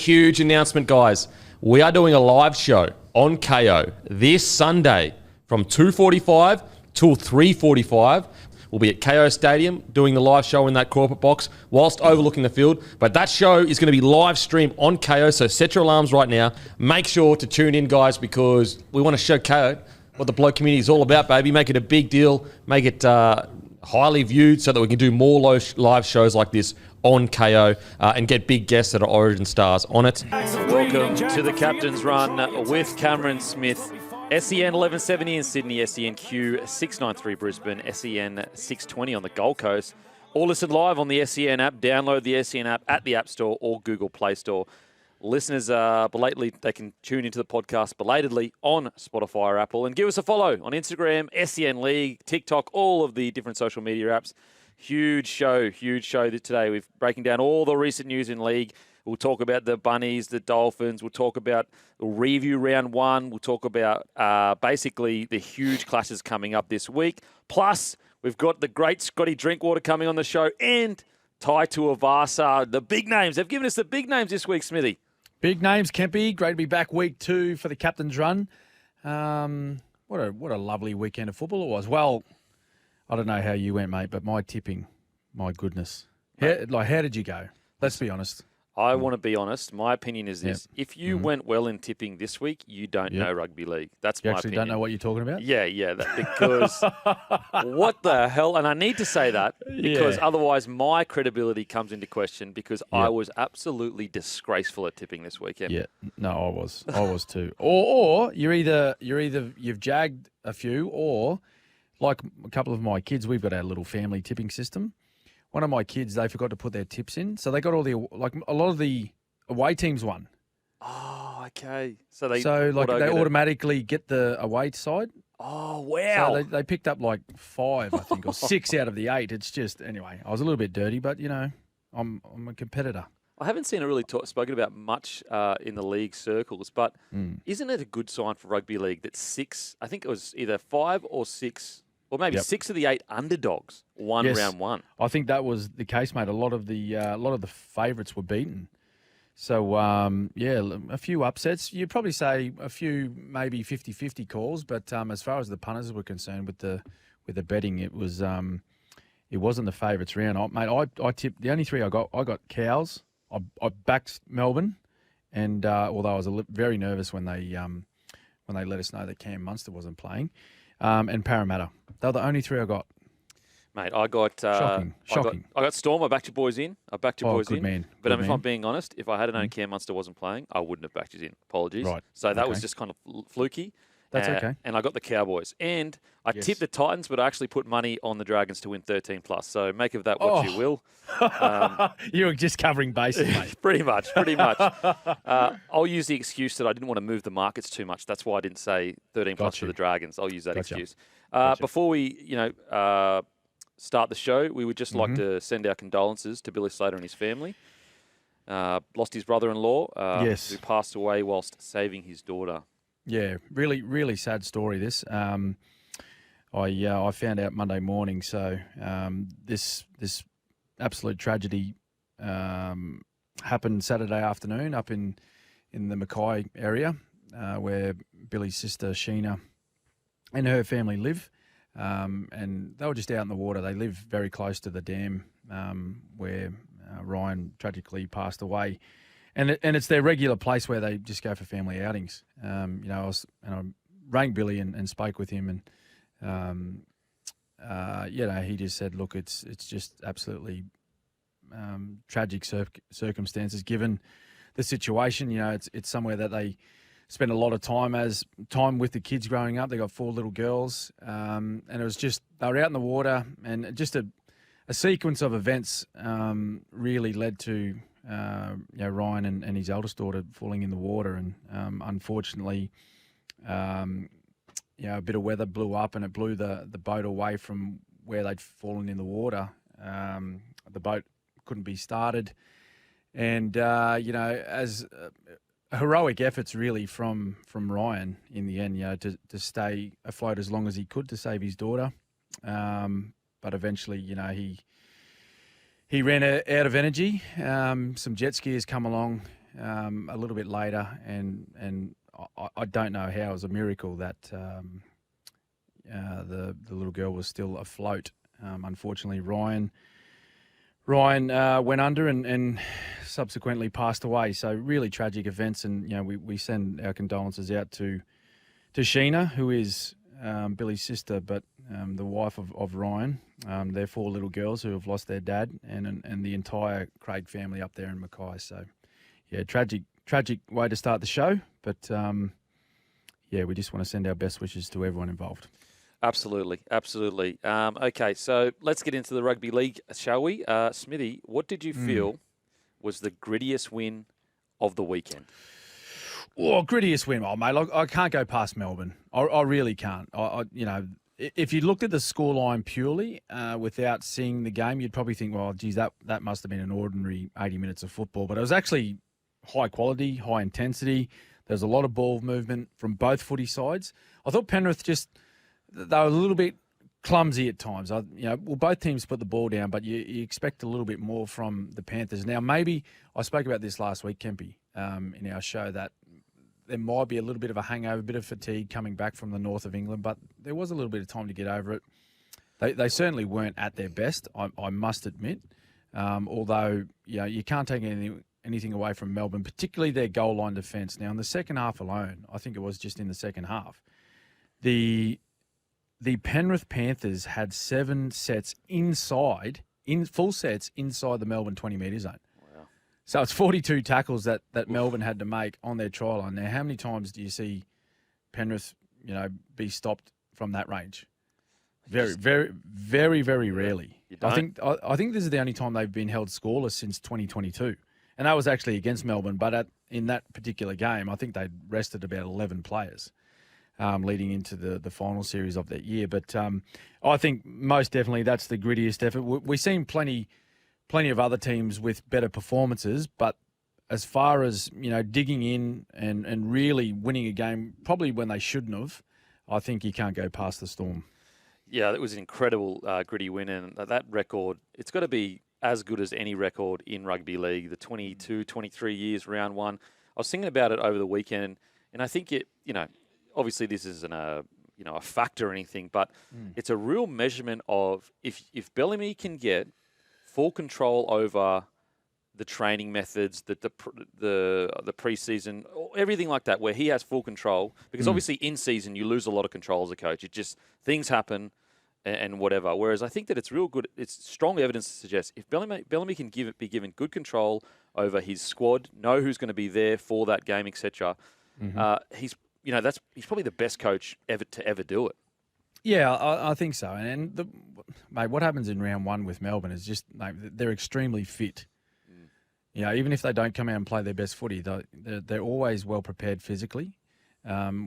huge announcement, guys. We are doing a live show on KO this Sunday from 2:45 till 3:45. We'll be at KO Stadium doing the live show in that corporate box whilst overlooking the field. But that show is going to be live streamed on KO, so set your alarms right now. Make sure to tune in, guys, because we want to show KO what the bloke community is all about, baby. Make it a big deal. Make it highly viewed so that we can do more live shows like this on KO and get big guests that are Origin stars on it. Welcome to the Captain's Run with Cameron Smith. SEN 1170 in Sydney, SEN Q 693 Brisbane, SEN 620 on the Gold Coast. Or listen live on the SEN app. Download the SEN app at the App Store or Google Play Store. Listeners, belatedly, they can tune into the podcast belatedly on Spotify or Apple. And give us a follow on Instagram, SEN League, TikTok, all of the different social media apps. Huge show today. We're breaking down all the recent news in league. We'll talk about the Bunnies, the Dolphins. We'll talk about the review round one. We'll talk about basically the huge clashes coming up this week. Plus, we've got the great Scotty Drinkwater coming on the show and Tai Tuivasa, the big names. They've given us the big names this week, Smithy. Big names, Kempy. Great to be back week 2 for the Captain's Run. What a lovely weekend of football it was. Well, I don't know how you went, mate, but my tipping, my goodness. How did you go? Let's be honest. I want to be honest. My opinion is this. Yep. If you went well in tipping this week, you don't know rugby league. That's my opinion. You actually don't know what you're talking about? Yeah. Because what the hell? And I need to say that because otherwise my credibility comes into question because I was absolutely disgraceful at tipping this weekend. Yeah. No, I was too. Or you've jagged a few or like a couple of my kids, we've got our little family tipping system. One of my kids, they forgot to put their tips in. So they got all a lot of the away teams won. Oh, okay. So they automatically get the away side. Oh, wow. So they picked up like 5, I think, or 6 out of the 8. It's just, anyway, I was a little bit dirty, but, I'm a competitor. I haven't seen it really spoken about much in the league circles, but isn't it a good sign for rugby league that 6, I think it was either 5 or 6, or maybe 6 of the 8 underdogs won round one. I think that was the case, mate. A lot of the favourites were beaten. So, a few upsets. You'd probably say a few maybe 50-50 calls, but as far as the punters were concerned with the betting, it wasn't the favourites round. I tipped the only 3 I got Cows. I backed Melbourne, and although I was very nervous when they let us know that Cam Munster wasn't playing. And Parramatta. They were the only 3 I got. Mate, I got... Shocking. I got Storm. I backed your boys in. Good man. But if I'm being honest, if I had known Cam Munster wasn't playing, I wouldn't have backed you in. Apologies. Right. So that was just kind of fluky. That's okay. And I got the Cowboys. And I tipped the Titans, but I actually put money on the Dragons to win 13+. So make of that what you will. You were just covering bases, mate. Pretty much. I'll use the excuse that I didn't want to move the markets too much. That's why I didn't say 13+ for the Dragons. I'll use that excuse. Before we, start the show, we would just like to send our condolences to Billy Slater and his family. Lost his brother-in-law, who passed away whilst saving his daughter. Yeah, really, really sad story, this. I found out Monday morning, so this absolute tragedy happened Saturday afternoon up in the Mackay area where Billy's sister, Sheena, and her family live. And they were just out in the water. They live very close to the dam where Ryan tragically passed away. And it's their regular place where they just go for family outings. I rang Billy and spoke with him, and he just said, "Look, it's just absolutely tragic circumstances given the situation. It's somewhere that they spent a lot of time with the kids growing up. They got 4 little girls, and it was just they were out in the water, and just a sequence of events really led to." Ryan and his eldest daughter falling in the water, and unfortunately, a bit of weather blew up and it blew the boat away from where they'd fallen in the water. The boat couldn't be started, and as heroic efforts really from Ryan in the end, to stay afloat as long as he could to save his daughter, but eventually, he ran out of energy. Some jet skiers come along a little bit later, and I don't know how it was a miracle that the little girl was still afloat. Unfortunately, Ryan went under and subsequently passed away. So really tragic events, and we send our condolences out to Sheena, who is Billy's sister, but the wife of Ryan. Their 4 little girls who have lost their dad, and the entire Craig family up there in Mackay. So, yeah, tragic way to start the show. But, we just want to send our best wishes to everyone involved. Absolutely. Okay, so let's get into the rugby league, shall we? Smithy, what did you feel was the grittiest win of the weekend? Oh, grittiest win. Oh, mate, I can't go past Melbourne. I really can't. If you looked at the scoreline purely without seeing the game, you'd probably think, well, geez, that must have been an ordinary 80 minutes of football. But it was actually high quality, high intensity. There's a lot of ball movement from both footy sides. I thought Penrith they were a little bit clumsy at times. Both teams put the ball down, but you expect a little bit more from the Panthers. Now, maybe I spoke about this last week, Kempy, in our show, that there might be a little bit of a hangover, a bit of fatigue coming back from the north of England, but there was a little bit of time to get over it. They certainly weren't at their best, I must admit. Although, you can't take anything away from Melbourne, particularly their goal line defence. Now, in the second half alone, I think it was just in the second half, the Penrith Panthers had 7 sets full sets inside the Melbourne 20-metre zone. So it's 42 tackles that Melbourne had to make on their try line. Now, how many times do you see Penrith, be stopped from that range? Very, very, very, very rarely. I think this is the only time they've been held scoreless since 2022, and that was actually against Melbourne. But in that particular game, I think they'd rested about 11 players leading into the final series of that year. But I think most definitely that's the grittiest effort. We've seen plenty of other teams with better performances, but as far as, digging in and really winning a game, probably when they shouldn't have, I think you can't go past the Storm. Yeah, it was an incredible gritty win, and that record, it's got to be as good as any record in rugby league, the 22, 23 years, round one. I was thinking about it over the weekend, and I think obviously this isn't a factor or anything, but it's a real measurement of if Bellamy can get full control over the training methods, the preseason, everything like that, where he has full control. Because obviously in season you lose a lot of control as a coach. It just things happen and whatever. Whereas I think that it's real good. It's strong evidence to suggest if Bellamy can be given good control over his squad, know who's going to be there for that game, etc. He's probably the best coach ever to ever do it. Yeah, I think so. And mate, what happens in round one with Melbourne is just, mate, they're extremely fit. Even if they don't come out and play their best footy, they're always well prepared physically,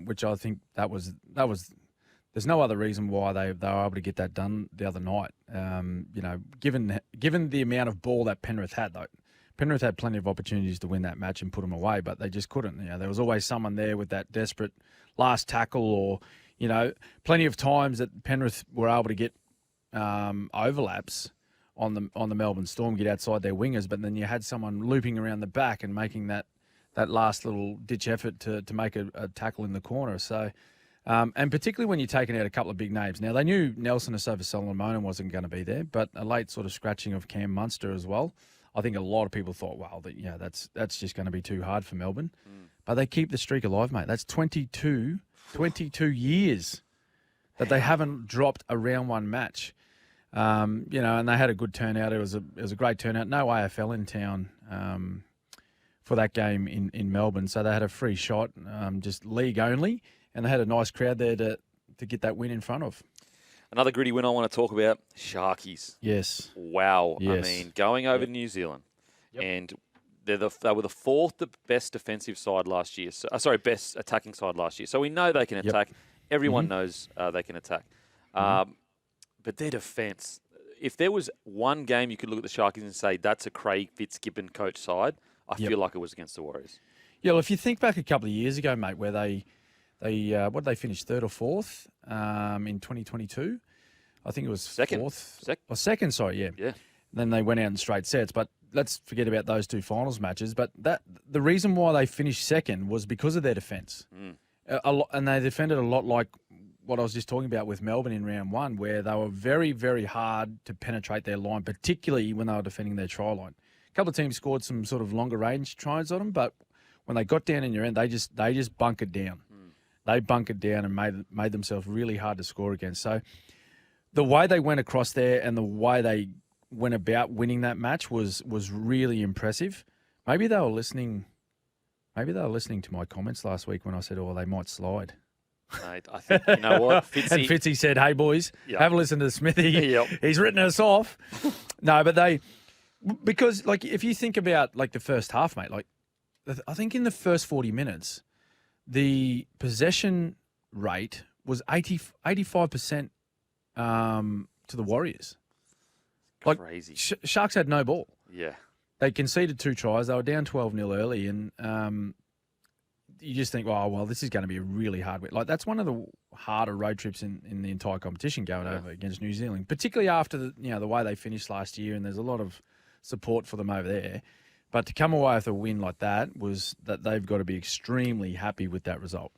which I think that was. There's no other reason why they were able to get that done the other night. Given the amount of ball that Penrith had, though, Penrith had plenty of opportunities to win that match and put them away, but they just couldn't. There was always someone there with that desperate last tackle, or plenty of times that Penrith were able to get overlaps on the Melbourne Storm, get outside their wingers, but then you had someone looping around the back and making that last little ditch effort to make a tackle in the corner. So, and particularly when you're taking out a couple of big names. Now, they knew Nelson Asofa-Solomona wasn't going to be there, but a late sort of scratching of Cam Munster as well. I think a lot of people thought, well, that's just going to be too hard for Melbourne. But they keep the streak alive, mate. That's 22 years that they haven't dropped a round one match. And they had a good turnout. It was a great turnout. No AFL in town for that game in Melbourne, so they had a free shot, just league only, and they had a nice crowd there to get that win in front of. Another gritty win I want to talk about, Sharkies. Yes. Wow. Yes. I mean, going over to New Zealand, and they were the fourth best defensive side last year. Best attacking side last year. So we know they can attack. Everyone knows they can attack. But their defence, if there was one game you could look at the Sharkies and say that's a Craig Fitzgibbon coach side, I feel like it was against the Warriors. Yeah, well, if you think back a couple of years ago, mate, where they what did they finish, third or fourth in 2022? I think it was second. Fourth. Second, sorry, yeah. Yeah. Then they went out in straight sets, but let's forget about those two finals matches. But the reason why they finished second was because of their defence. And they defended a lot like what I was just talking about with Melbourne in round one, where they were very, very hard to penetrate their line, particularly when they were defending their try line. A couple of teams scored some sort of longer range tries on them, but when they got down in your end, they just bunkered down. They bunkered down and made themselves really hard to score against. So the way they went across there and the way they went about winning that match was really impressive. Maybe they were listening to my comments last week when I said, they might slide. Mate, I think, you know what? And Fitzy said, hey, boys, have a listen to Smithy. Yep. He's written us off. No, but because, like, if you think about, like, the first half, mate, like, I think in the first 40 minutes, the possession rate was 85% to the Warriors. Like, crazy. Sharks had no ball. Yeah. They conceded 2 tries. They were down 12-0 early, and you just think, well, this is going to be a really hard week. Like, that's one of the harder road trips in the entire competition going over against New Zealand, particularly after the way they finished last year, and there's a lot of support for them over there. But to come away with a win like that was that they've got to be extremely happy with that result.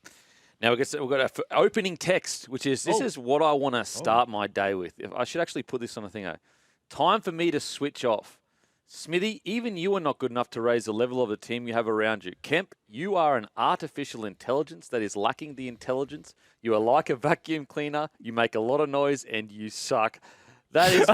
Now we've got an opening text, which is this is what I want to start my day with. I should actually put this on the thing. Time for me to switch off. Smithy, even you are not good enough to raise the level of the team you have around you. Kemp, you are an artificial intelligence that is lacking the intelligence. You are like a vacuum cleaner. You make a lot of noise and you suck. That is...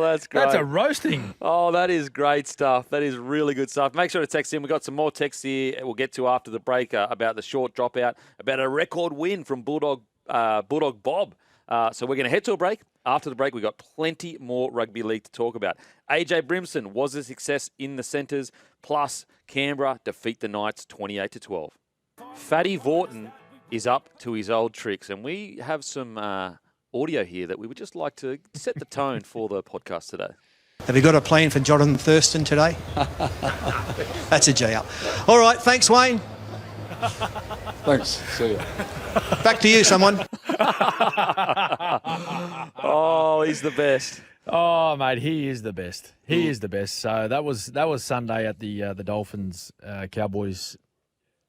that's great. That's a roasting. Oh, that is great stuff. That is really good stuff. Make sure to text in. We've got some more texts here we'll get to after the break about the short dropout, about a record win from Bulldog Bob. So we're going to head to a break. After the break, we've got plenty more rugby league to talk about. AJ Brimson was a success in the centres, plus Canberra defeat the Knights 28-12. Fatty Vautin is up to his old tricks, and we have some audio here that we would just like to set the tone for the podcast today. Have you got a plan for Jonathan Thurston today? That's a G up. All right, thanks, Wayne. Thanks. See ya. Back to you, someone. Oh, he's the best. Oh, mate, he is the best. He is the best. So that was Sunday at the Dolphins Cowboys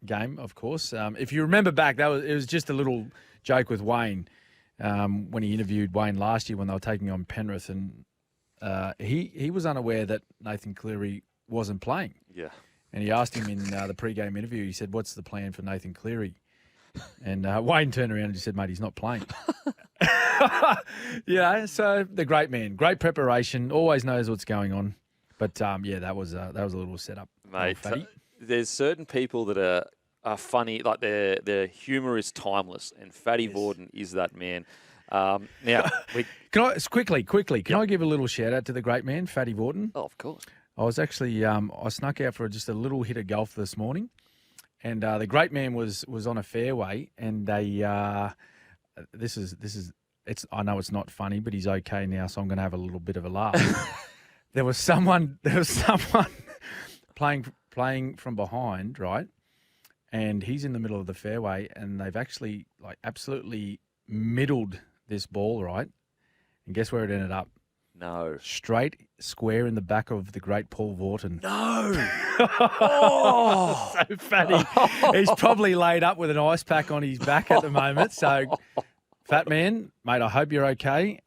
game, of course. If you remember back, it was just a little joke with Wayne when he interviewed Wayne last year when they were taking on Penrith, and he was unaware that Nathan Cleary wasn't playing. Yeah. And he asked him in the pre-game interview, he said, what's the plan for Nathan Cleary? And Wayne turned around and he said, mate, he's not playing. So the great man, great preparation, always knows what's going on. But, that was a little setup. Mate, there's certain people that are funny, like their humour is timeless, and Fatty Vautin is that man. Now, can I give a little shout-out to the great man, Fatty Vautin? Oh, of course. I was actually I snuck out for just a little hit of golf this morning, and the great man was on a fairway, and this is I know it's not funny, but he's okay now, so I'm going to have a little bit of a laugh. There was someone playing from behind, right? And he's in the middle of the fairway, and they've actually absolutely middled this ball, right? And guess where it ended up? No. Straight square in the back of the great Paul Vautin. No. So fatty. He's probably laid up with an ice pack on his back at the moment. So, fat man, mate, I hope you're okay.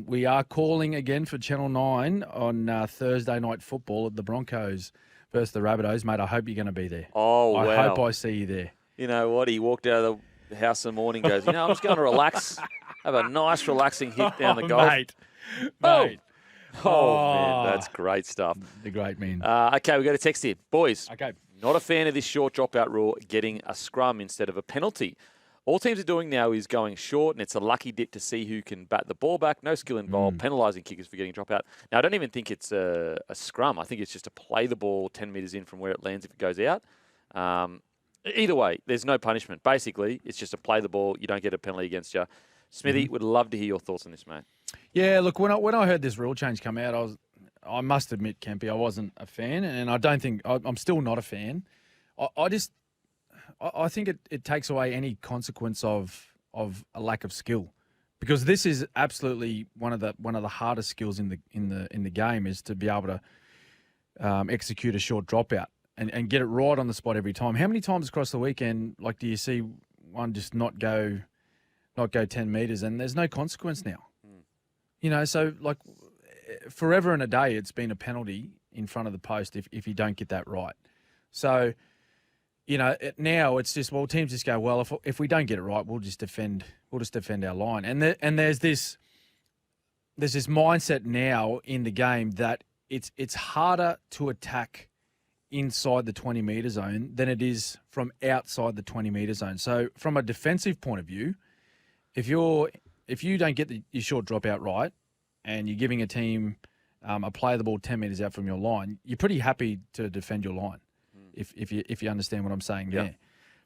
We are calling again for Channel 9 on Thursday night football at the Broncos versus the Rabbitohs. Mate, I hope you're going to be there. Oh, wow. I hope I see you there. You know what? He walked out of the house in the morning and goes, I'm just going to relax, have a nice relaxing hit down the golf. Mate. Man, that's great stuff. The great man. Okay, we've got a text here. Boys, Okay. not a fan of this short dropout rule getting a scrum instead of a penalty. All teams are doing now is going short, and it's a lucky dip to see who can bat the ball back. No skill involved, penalising kickers for getting a dropout. Now, I don't even think it's a scrum. I think it's just to play the ball 10 metres in from where it lands if it goes out. Either way, there's no punishment. Basically, it's just to play the ball. You don't get a penalty against you. Smithy, would love to hear your thoughts on this, mate. Yeah, look, when I heard this rule change come out, I must admit, Kempy, I wasn't a fan, and I don't think I'm still not a fan. I think it takes away any consequence of a lack of skill, because this is absolutely one of the hardest skills in the game is to be able to execute a short dropout and get it right on the spot every time. How many times across the weekend, like, do you see one just not go 10 meters and there's no consequence now? You know, so like forever and a day, it's been a penalty in front of the post if you don't get that right. So, you know, now it's just, well, teams just go, well, if we don't get it right, we'll just defend our line. And there's this mindset now in the game that it's harder to attack inside the 20-meter zone than it is from outside the 20-meter zone. So from a defensive point of view, if you don't get your short dropout right and you're giving a team a play the ball 10 metres out from your line, you're pretty happy to defend your line, if you understand what I'm saying there.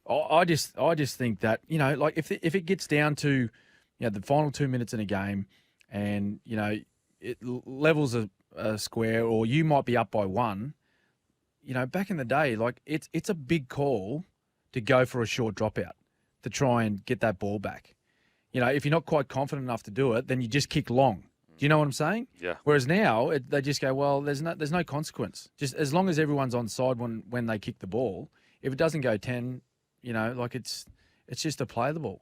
I just think that, you know, like if it gets down to, you know, the final 2 minutes in a game and, you know, it levels a square or you might be up by one, you know, back in the day, like it's a big call to go for a short dropout to try and get that ball back. You know, if you're not quite confident enough to do it, then you just kick long. Do you know what I'm saying? Yeah. Whereas now they just go, well, there's no consequence. Just as long as everyone's on side when they kick the ball. If it doesn't go 10, you know, like it's just to play the ball.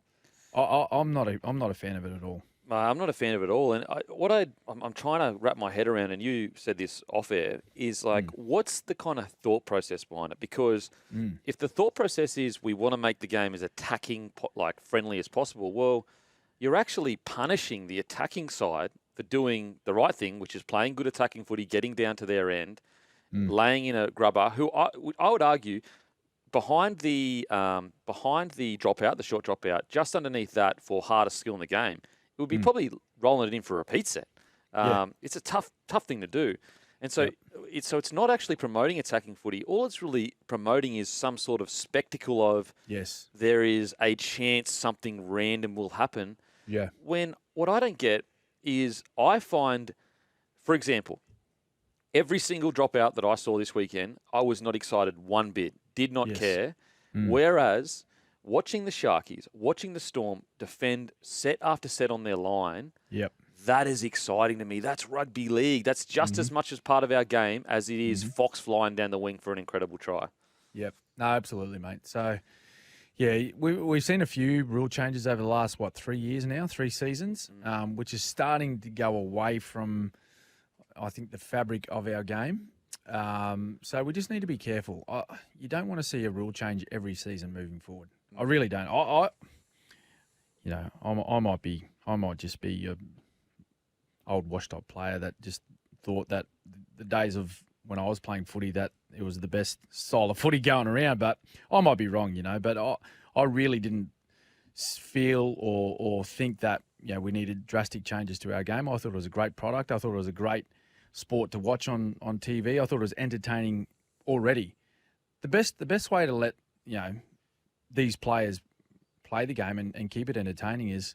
I'm not a fan of it at all. I'm not a fan of it all. And I'm trying to wrap my head around, and you said this off air, is like, what's the kind of thought process behind it? Because if the thought process is we want to make the game as attacking, like friendly as possible, well, you're actually punishing the attacking side for doing the right thing, which is playing good attacking footy, getting down to their end, laying in a grubber, who I would argue behind the dropout, the short dropout, just underneath that for hardest skill in the game, it would be probably rolling it in for a repeat set. It's a tough thing to do. And so it's not actually promoting attacking footy. All it's really promoting is some sort of spectacle of there is a chance something random will happen. Yeah. When what I don't get is I find, for example, every single dropout that I saw this weekend, I was not excited one bit, did not care. Whereas watching the Sharkies, watching the Storm defend set after set on their line, that is exciting to me. That's rugby league. That's just as much as part of our game as it is Fox flying down the wing for an incredible try. Yep. No, absolutely, mate. So, yeah, we've seen a few rule changes over the last, 3 years now, 3 seasons, which is starting to go away from, I think, the fabric of our game. So we just need to be careful. You don't want to see a rule change every season moving forward. I really don't. I might just be a old washed-up player that just thought that the days of when I was playing footy that it was the best style of footy going around, but I might be wrong, you know. But I really didn't feel or think that, you know, we needed drastic changes to our game. I thought it was a great product. I thought it was a great sport to watch on TV. I thought it was entertaining already. The best way to let, you know, these players play the game and keep it entertaining is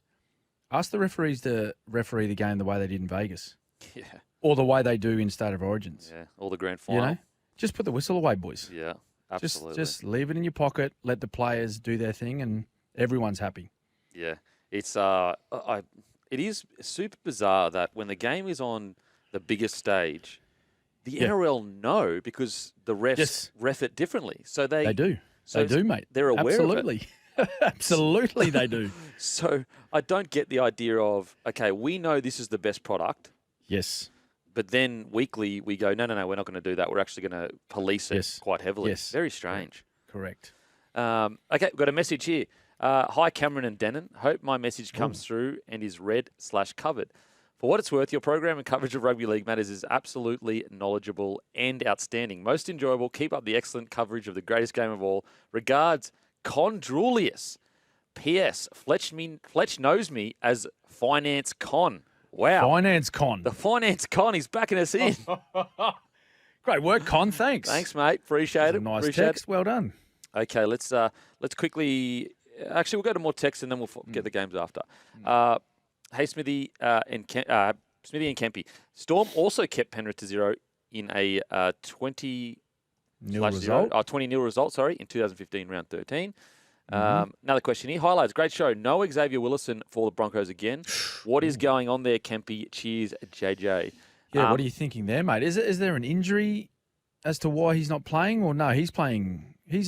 ask the referees to referee the game the way they did in Vegas. Yeah. Or the way they do in State of Origins. Yeah, or the grand final. You know? Just put the whistle away, boys. Yeah, absolutely. Just leave it in your pocket, let the players do their thing, and everyone's happy. Yeah. It's it is super bizarre that when the game is on the biggest stage, the NRL know because the refs ref it differently. So they do. So they do, mate. They're aware of it. Absolutely, they do. So I don't get the idea of, okay, we know this is the best product. Yes. But then weekly we go, no, we're not going to do that. We're actually going to police it quite heavily. Yes. Very strange. Correct. Okay, we've got a message here. Hi, Cameron and Denon. Hope my message comes through and is read/covered. For what it's worth, your program and coverage of rugby league matters is absolutely knowledgeable and outstanding. Most enjoyable. Keep up the excellent coverage of the greatest game of all. Regards, Condrulius. P.S. Fletch knows me as Finance Con. Wow. Finance Con. The Finance Con is backing us in. Great work, Con. Thanks. Thanks, mate. Appreciate it. Nice Appreciate text. it. Well done. Okay, let's quickly. Actually, we'll go to more text and then we'll get the games after. Hey, Smithy and Kempy. Storm also kept Penrith to 0 in a 20-0 result. 20-0 result. Sorry, in 2015 round 13. Another question here. Highlights, great show. No Xavier Willison for the Broncos again. What is going on there, Kempy? Cheers, JJ. Yeah, what are you thinking there, mate? Is there an injury as to why he's not playing, or no? He's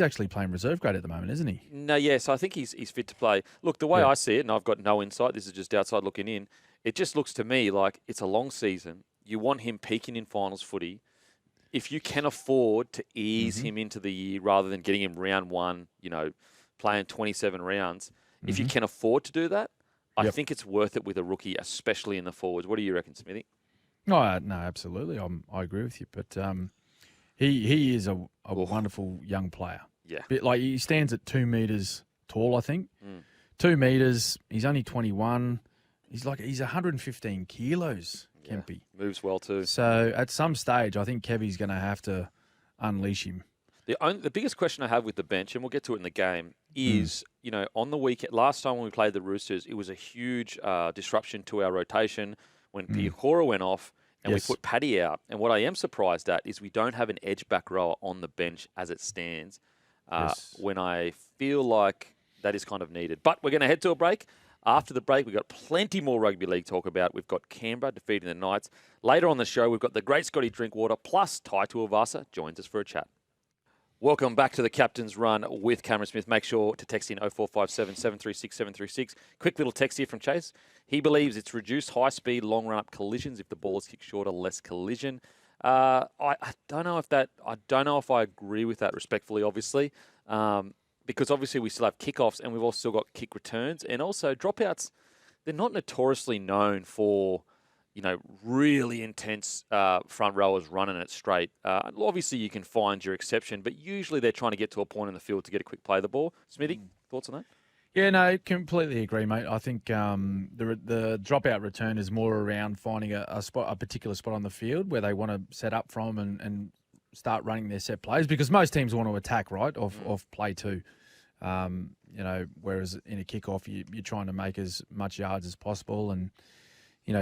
actually playing reserve grade at the moment, isn't he? No, yes, I think he's fit to play. Look, the way I see it, and I've got no insight, this is just outside looking in, it just looks to me like it's a long season. You want him peaking in finals footy. If you can afford to ease him into the year rather than getting him round one, playing 27 rounds, if you can afford to do that, I think it's worth it with a rookie, especially in the forwards. What do you reckon, Smithy? No, absolutely. I agree with you. But he is a wonderful young player. Yeah. Like he stands at 2 meters tall, I think. 2 meters. He's only 21. He's 115 kilos, Kempy. Moves well too. So at some stage, I think Kevy's going to have to unleash him. The biggest question I have with the bench, and we'll get to it in the game, is, on the weekend, last time when we played the Roosters, it was a huge disruption to our rotation when Piakora went off and we put Paddy out. And what I am surprised at is we don't have an edge back rower on the bench as it stands when I feel like that is kind of needed. But we're going to head to a break. After the break, we've got plenty more rugby league talk about. We've got Canberra defeating the Knights. Later on the show, we've got the great Scotty Drinkwater plus Tai Tuivasa joins us for a chat. Welcome back to the Captain's Run with Cameron Smith. Make sure to text in 0457 736 736. Quick little text here from Chase. He believes it's reduced high-speed, long run-up collisions if the ball is kicked shorter, less collision. I don't know if I agree with that respectfully, obviously, because obviously we still have kickoffs and we've also still got kick returns, and also dropouts. They're not notoriously known for really intense front rowers running it straight. Obviously, you can find your exception, but usually they're trying to get to a point in the field to get a quick play of the ball. Smithy, thoughts on that? Yeah, no, completely agree, mate. I think the dropout return is more around finding a particular spot on the field where they want to set up from and start running their set plays, because most teams want to attack, right, off play two. Whereas in a kickoff, you're trying to make as much yards as possible and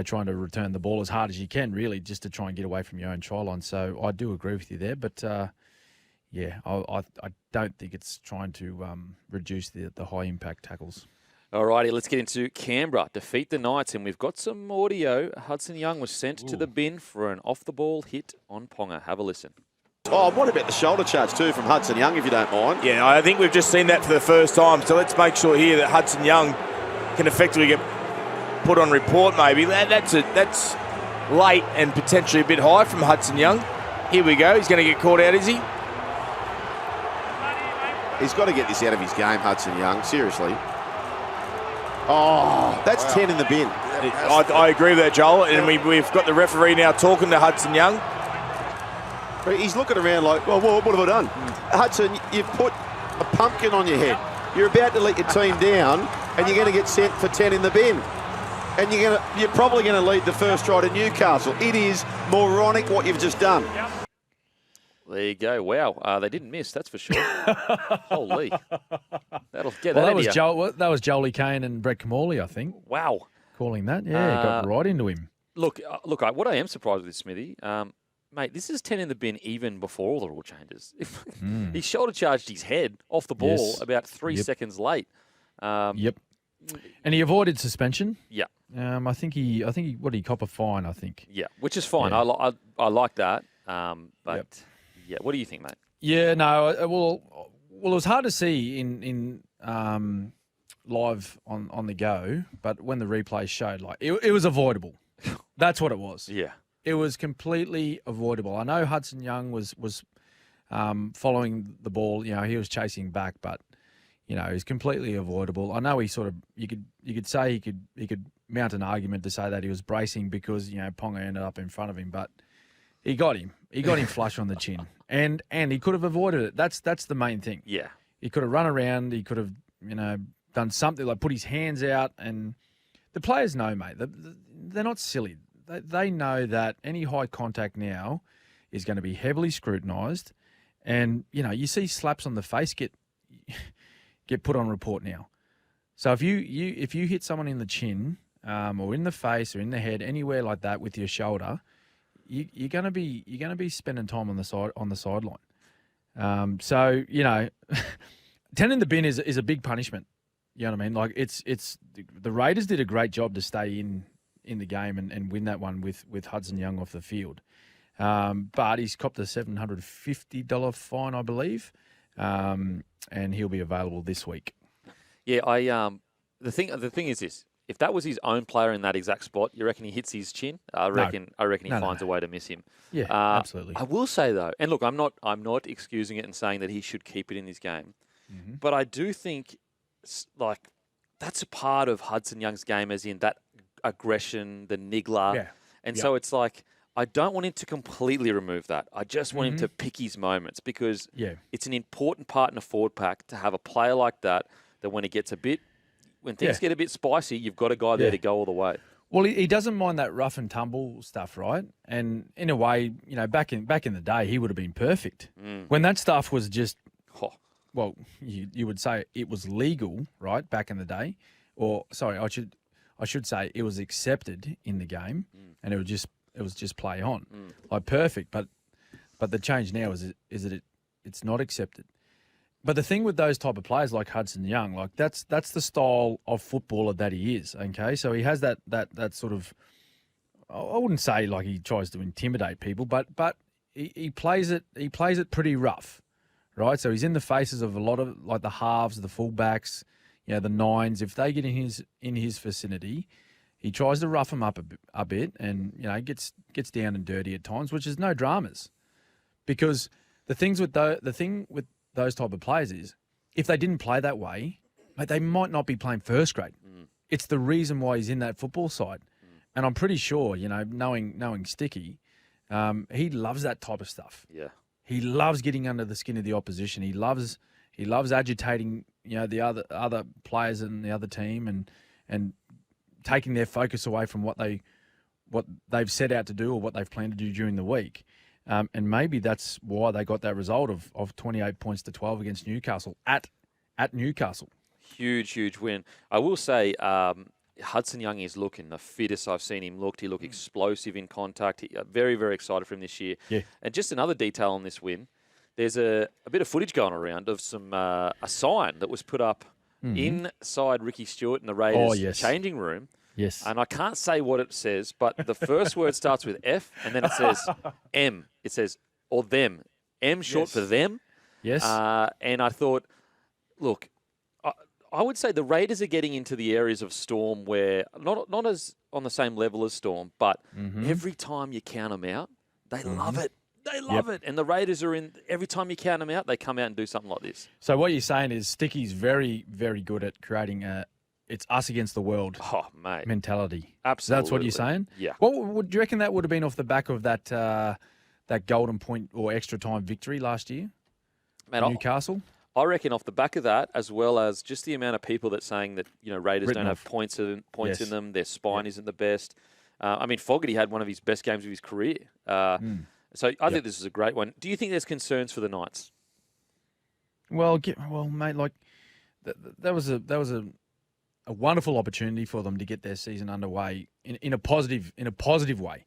trying to return the ball as hard as you can, really, just to try and get away from your own try line. So I do agree with you there, but I don't think it's trying to reduce the high impact tackles. All righty, let's get into Canberra. Defeat the Knights, and we've got some audio. Hudson Young was sent to the bin for an off-the-ball hit on Ponga. Have a listen. Oh, what about the shoulder charge too from Hudson Young, if you don't mind? Yeah, I think we've just seen that for the first time. So let's make sure here that Hudson Young can effectively get put on report maybe. That's late and potentially a bit high from Hudson Young. Here we go. He's going to get caught out, is he? He's got to get this out of his game, Hudson Young. Seriously. Oh, that's 10 in the bin. I agree with that, Joel. And we've got the referee now talking to Hudson Young. He's looking around like, well, what have I done? Hudson, you've put a pumpkin on your head. You're about to let your team down, and you're going to get sent for 10 in the bin. And you're probably going to lead the first try to Newcastle. It is moronic what you've just done. There you go. Wow, they didn't miss, that's for sure. Holy. That'll get that was Jolie Kane and Brett Camorley, I think. Wow. Calling that. Yeah, got right into him. Look, what I am surprised with, Smithy, mate, this is 10 in the bin even before all the rule changes. He shoulder charged his head off the ball about 3 seconds late. And he avoided suspension. Yeah. I think he what did he cop a fine, I think. Yeah, which is fine. Yeah. I like that. What do you think, mate? Yeah, no, well, it was hard to see in live on the go, but when the replay showed, it was avoidable. That's what it was. Yeah. It was completely avoidable. I know Hudson Young was following the ball. He was chasing back, but he's completely avoidable. I know he sort of you could say he could mount an argument to say that he was bracing because Ponga ended up in front of him, but he got him. He got him flush on the chin, and he could have avoided it. That's the main thing. Yeah, he could have run around. He could have done something like put his hands out, and the players know, mate. They're not silly. They know that any high contact now is going to be heavily scrutinised, and you see slaps on the face get put on report now. So if you hit someone in the chin or in the face or in the head, anywhere like that with your shoulder, you're going to be spending time on the sideline. So 10 in the bin is a big punishment. You know what I mean? Like it's the Raiders did a great job to stay in the game and win that one with Hudson Young off the field. But he's copped a $750 fine, I believe, and he'll be available this week. Yeah, the thing is this: if that was his own player in that exact spot, you reckon he hits his chin? I reckon he finds a way to miss him. Yeah, absolutely. I will say though, and look, I'm not excusing it and saying that he should keep it in his game, but I do think like that's a part of Hudson Young's game, as in that aggression, the niggler, and so it's like. I don't want him to completely remove that. I just want him to pick his moments because it's an important part in a forward pack to have a player like that when things get a bit spicy, you've got a guy there to go all the way. Well, he doesn't mind that rough and tumble stuff, right? And in a way, you know, back in the day, he would have been perfect. When that stuff was just, well, you would say it was legal, right, back in the day. Or, sorry, I should say it was accepted in the game and it was just play on, like perfect. But the change now is that it's not accepted. But the thing with those type of players like Hudson Young, like that's the style of footballer that he is. Okay, so he has that sort of, I wouldn't say like he tries to intimidate people, but he plays it pretty rough, right? So he's in the faces of a lot of like the halves, the fullbacks, you know, the nines. If they get in his vicinity, he tries to rough them up a bit, and you know gets down and dirty at times, which is no dramas. Because the thing with those type of players is, if they didn't play that way, like they might not be playing first grade. It's the reason why he's in that football side, and I'm pretty sure, you know, knowing Sticky, he loves that type of stuff. Yeah, he loves getting under the skin of the opposition. He loves agitating, you know, the other players in the other team and taking their focus away from what they've set out to do or what they've planned to do during the week. And maybe that's why they got that result of 28 points to 12 against Newcastle at Newcastle. Huge win. I will say Hudson Young is looking the fittest I've seen him look. He looked explosive in contact. Very, very excited for him this year. Yeah. And just another detail on this win, there's a bit of footage going around of some a sign that was put up inside Ricky Stewart and the Raiders changing room. Yes. And I can't say what it says, but the first word starts with F and then it says M. It says, or them. M short for them. Yes. And I thought, look, I would say the Raiders are getting into the areas of Storm where, not as on the same level as Storm, but every time you count them out, they love it. They love it. And the Raiders are every time you count them out, they come out and do something like this. So what you're saying is Sticky's very, very good at creating it's us against the world mentality. Absolutely. That's what you're saying? Yeah. What do you reckon that would have been off the back of that golden point or extra time victory last year? Newcastle? I reckon off the back of that, as well as just the amount of people that saying that, you know, Raiders don't have points in them, their spine isn't the best. I mean, Fogarty had one of his best games of his career. So I think this is a great one. Do you think there's concerns for the Knights? Well, mate, like that was a wonderful opportunity for them to get their season underway in a positive way.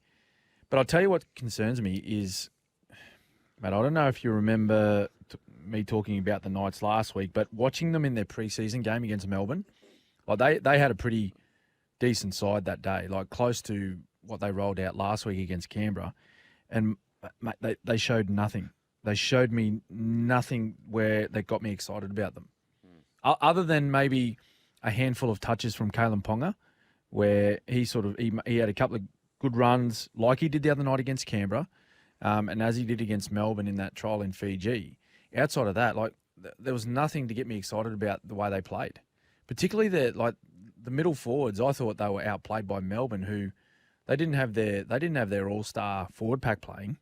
But I'll tell you what concerns me is, mate, I don't know if you remember me talking about the Knights last week, but watching them in their preseason game against Melbourne, like they had a pretty decent side that day, like close to what they rolled out last week against Canberra, and mate, they showed nothing. They showed me nothing where they got me excited about them, other than maybe a handful of touches from Kalen Ponga, where he had a couple of good runs like he did the other night against Canberra, and as he did against Melbourne in that trial in Fiji. Outside of that, like there was nothing to get me excited about the way they played, particularly the middle forwards. I thought they were outplayed by Melbourne, who they didn't have their all-star forward pack playing.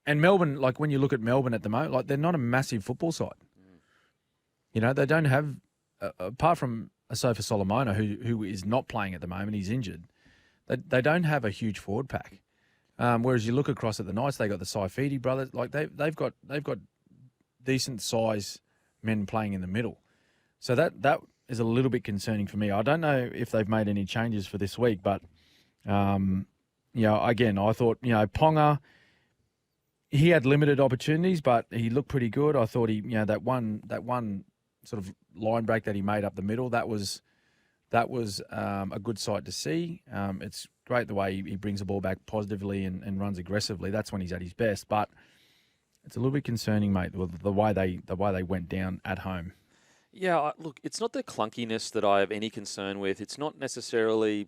And Melbourne, like when you look at Melbourne at the moment, like they're not a massive football side. You know, they don't have, apart from Asofa Solomona, who is not playing at the moment, he's injured. They don't have a huge forward pack. Whereas you look across at the Knights, they got the Saifidi brothers. Like they've got decent size men playing in the middle. So that is a little bit concerning for me. I don't know if they've made any changes for this week, but you know, again, I thought, you know, Ponga, he had limited opportunities, but he looked pretty good. I thought he, you know, that one sort of line break that he made up the middle. That was a good sight to see. It's great the way he brings the ball back positively and runs aggressively. That's when he's at his best. But it's a little bit concerning, mate, with the way they went down at home. Yeah, look, it's not the clunkiness that I have any concern with. It's not necessarily.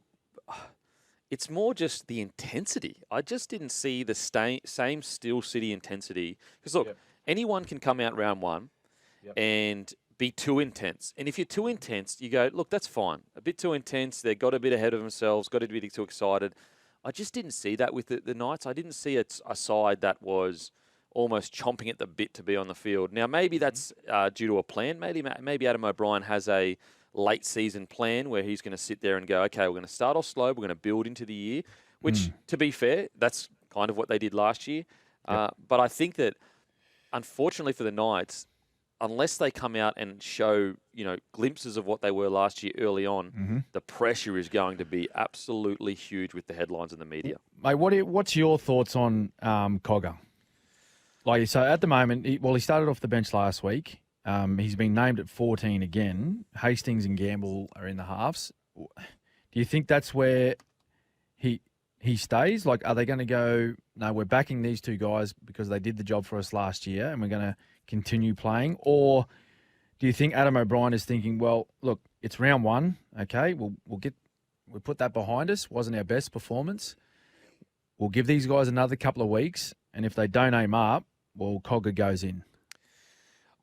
It's more just the intensity. I just didn't see the same Steel City intensity. Because look, anyone can come out round one and be too intense. And if you're too intense, you go, look, that's fine. A bit too intense. They got a bit ahead of themselves, got a bit too excited. I just didn't see that with the Knights. I didn't see a side that was almost chomping at the bit to be on the field. Now, maybe that's due to a plan. Maybe Adam O'Brien has a late season plan where he's going to sit there and go, okay, we're going to start off slow. We're going to build into the year, which, to be fair, that's kind of what they did last year. But I think that, unfortunately for the Knights, unless they come out and show, glimpses of what they were last year early on, the pressure is going to be absolutely huge with the headlines and the media. Mate, what's your thoughts on Cogger? Like, so at the moment, he started off the bench last week. He's been named at 14 again. Hastings and Gamble are in the halves. Do you think that's where he stays? Like, are they going to go, no, we're backing these two guys because they did the job for us last year and we're going to continue playing? Or do you think Adam O'Brien is thinking, well, look, it's round one, okay, we'll put that behind us. Wasn't our best performance. We'll give these guys another couple of weeks, and if they don't aim up, well, Cogger goes in.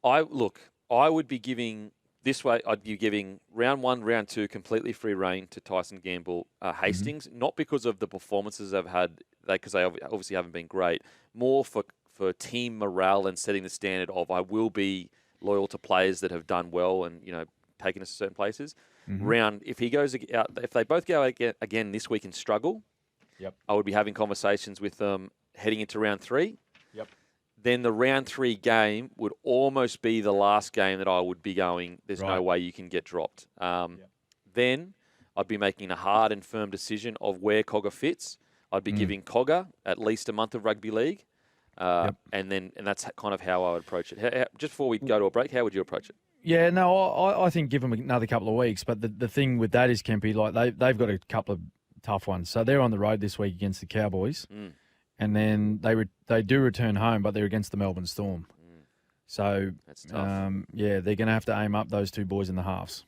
I would be giving I'd be giving round one, round two completely free rein to Tyson Gamble, Hastings, not because of the performances they've had, because they obviously haven't been great, more for team morale and setting the standard of I will be loyal to players that have done well and taken us to certain places. If he goes out, if they both go out again this week and struggle, I would be having conversations with them heading into round three. Then the round three game would almost be the last game that I would be going, there's no way you can get dropped. Then I'd be making a hard and firm decision of where Cogger fits. I'd be giving Cogger at least a month of rugby league. And that's kind of how I would approach it. Just before we go to a break, how would you approach it? Yeah, no, I think give them another couple of weeks. But the thing with that is, Kempy, like they've got a couple of tough ones. So they're on the road this week against the Cowboys. And then they do return home, but they're against the Melbourne Storm. So, that's tough. They're going to have to aim up those two boys in the halves.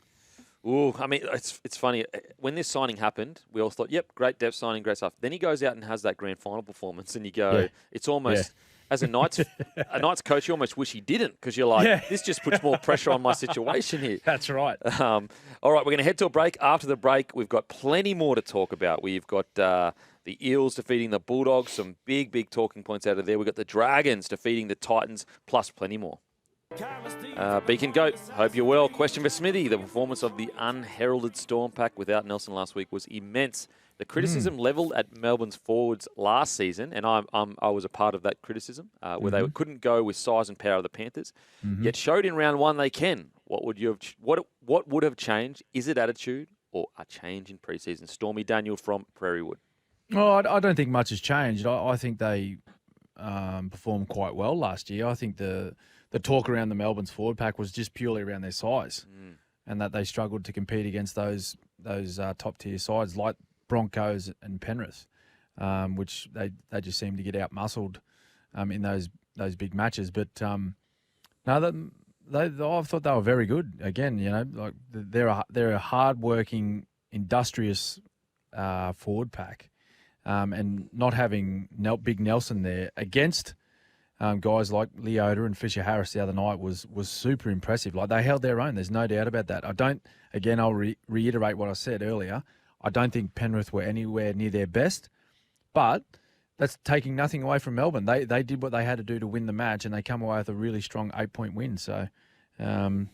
Ooh, I mean, it's funny. When this signing happened, we all thought, yep, great depth signing, great stuff. Then he goes out and has that grand final performance, and you go, it's almost, as a Knights coach, you almost wish he didn't, because you're like, this just puts more pressure on my situation here. That's right. All right, we're going to head to a break. After the break, we've got plenty more to talk about. We've got the Eels defeating the Bulldogs, some big talking points out of there. We've got the Dragons defeating the Titans, plus plenty more. Beacon Goat, hope you're well. Question for Smithy. The performance of the unheralded Storm Pack without Nelson last week was immense. The criticism levelled at Melbourne's forwards last season, and I was a part of that criticism, where they couldn't go with size and power of the Panthers, yet showed in round one they can. What would have changed? Is it attitude or a change in preseason? Stormy Daniel from Prairie Wood. Oh, I don't think much has changed. I think they performed quite well last year. I think the talk around the Melbourne's forward pack was just purely around their size, and that they struggled to compete against those top tier sides like Broncos and Penrith, which they just seem to get out muscled in those big matches. But I thought they were very good. Again, like they're a hard-working, industrious forward pack. And not having Big Nelson there against guys like Leota and Fisher Harris the other night was super impressive. Like, they held their own. There's no doubt about that. I'll reiterate what I said earlier. I don't think Penrith were anywhere near their best, but that's taking nothing away from Melbourne. They did what they had to do to win the match, and they come away with a really strong 8-point win. So, I'm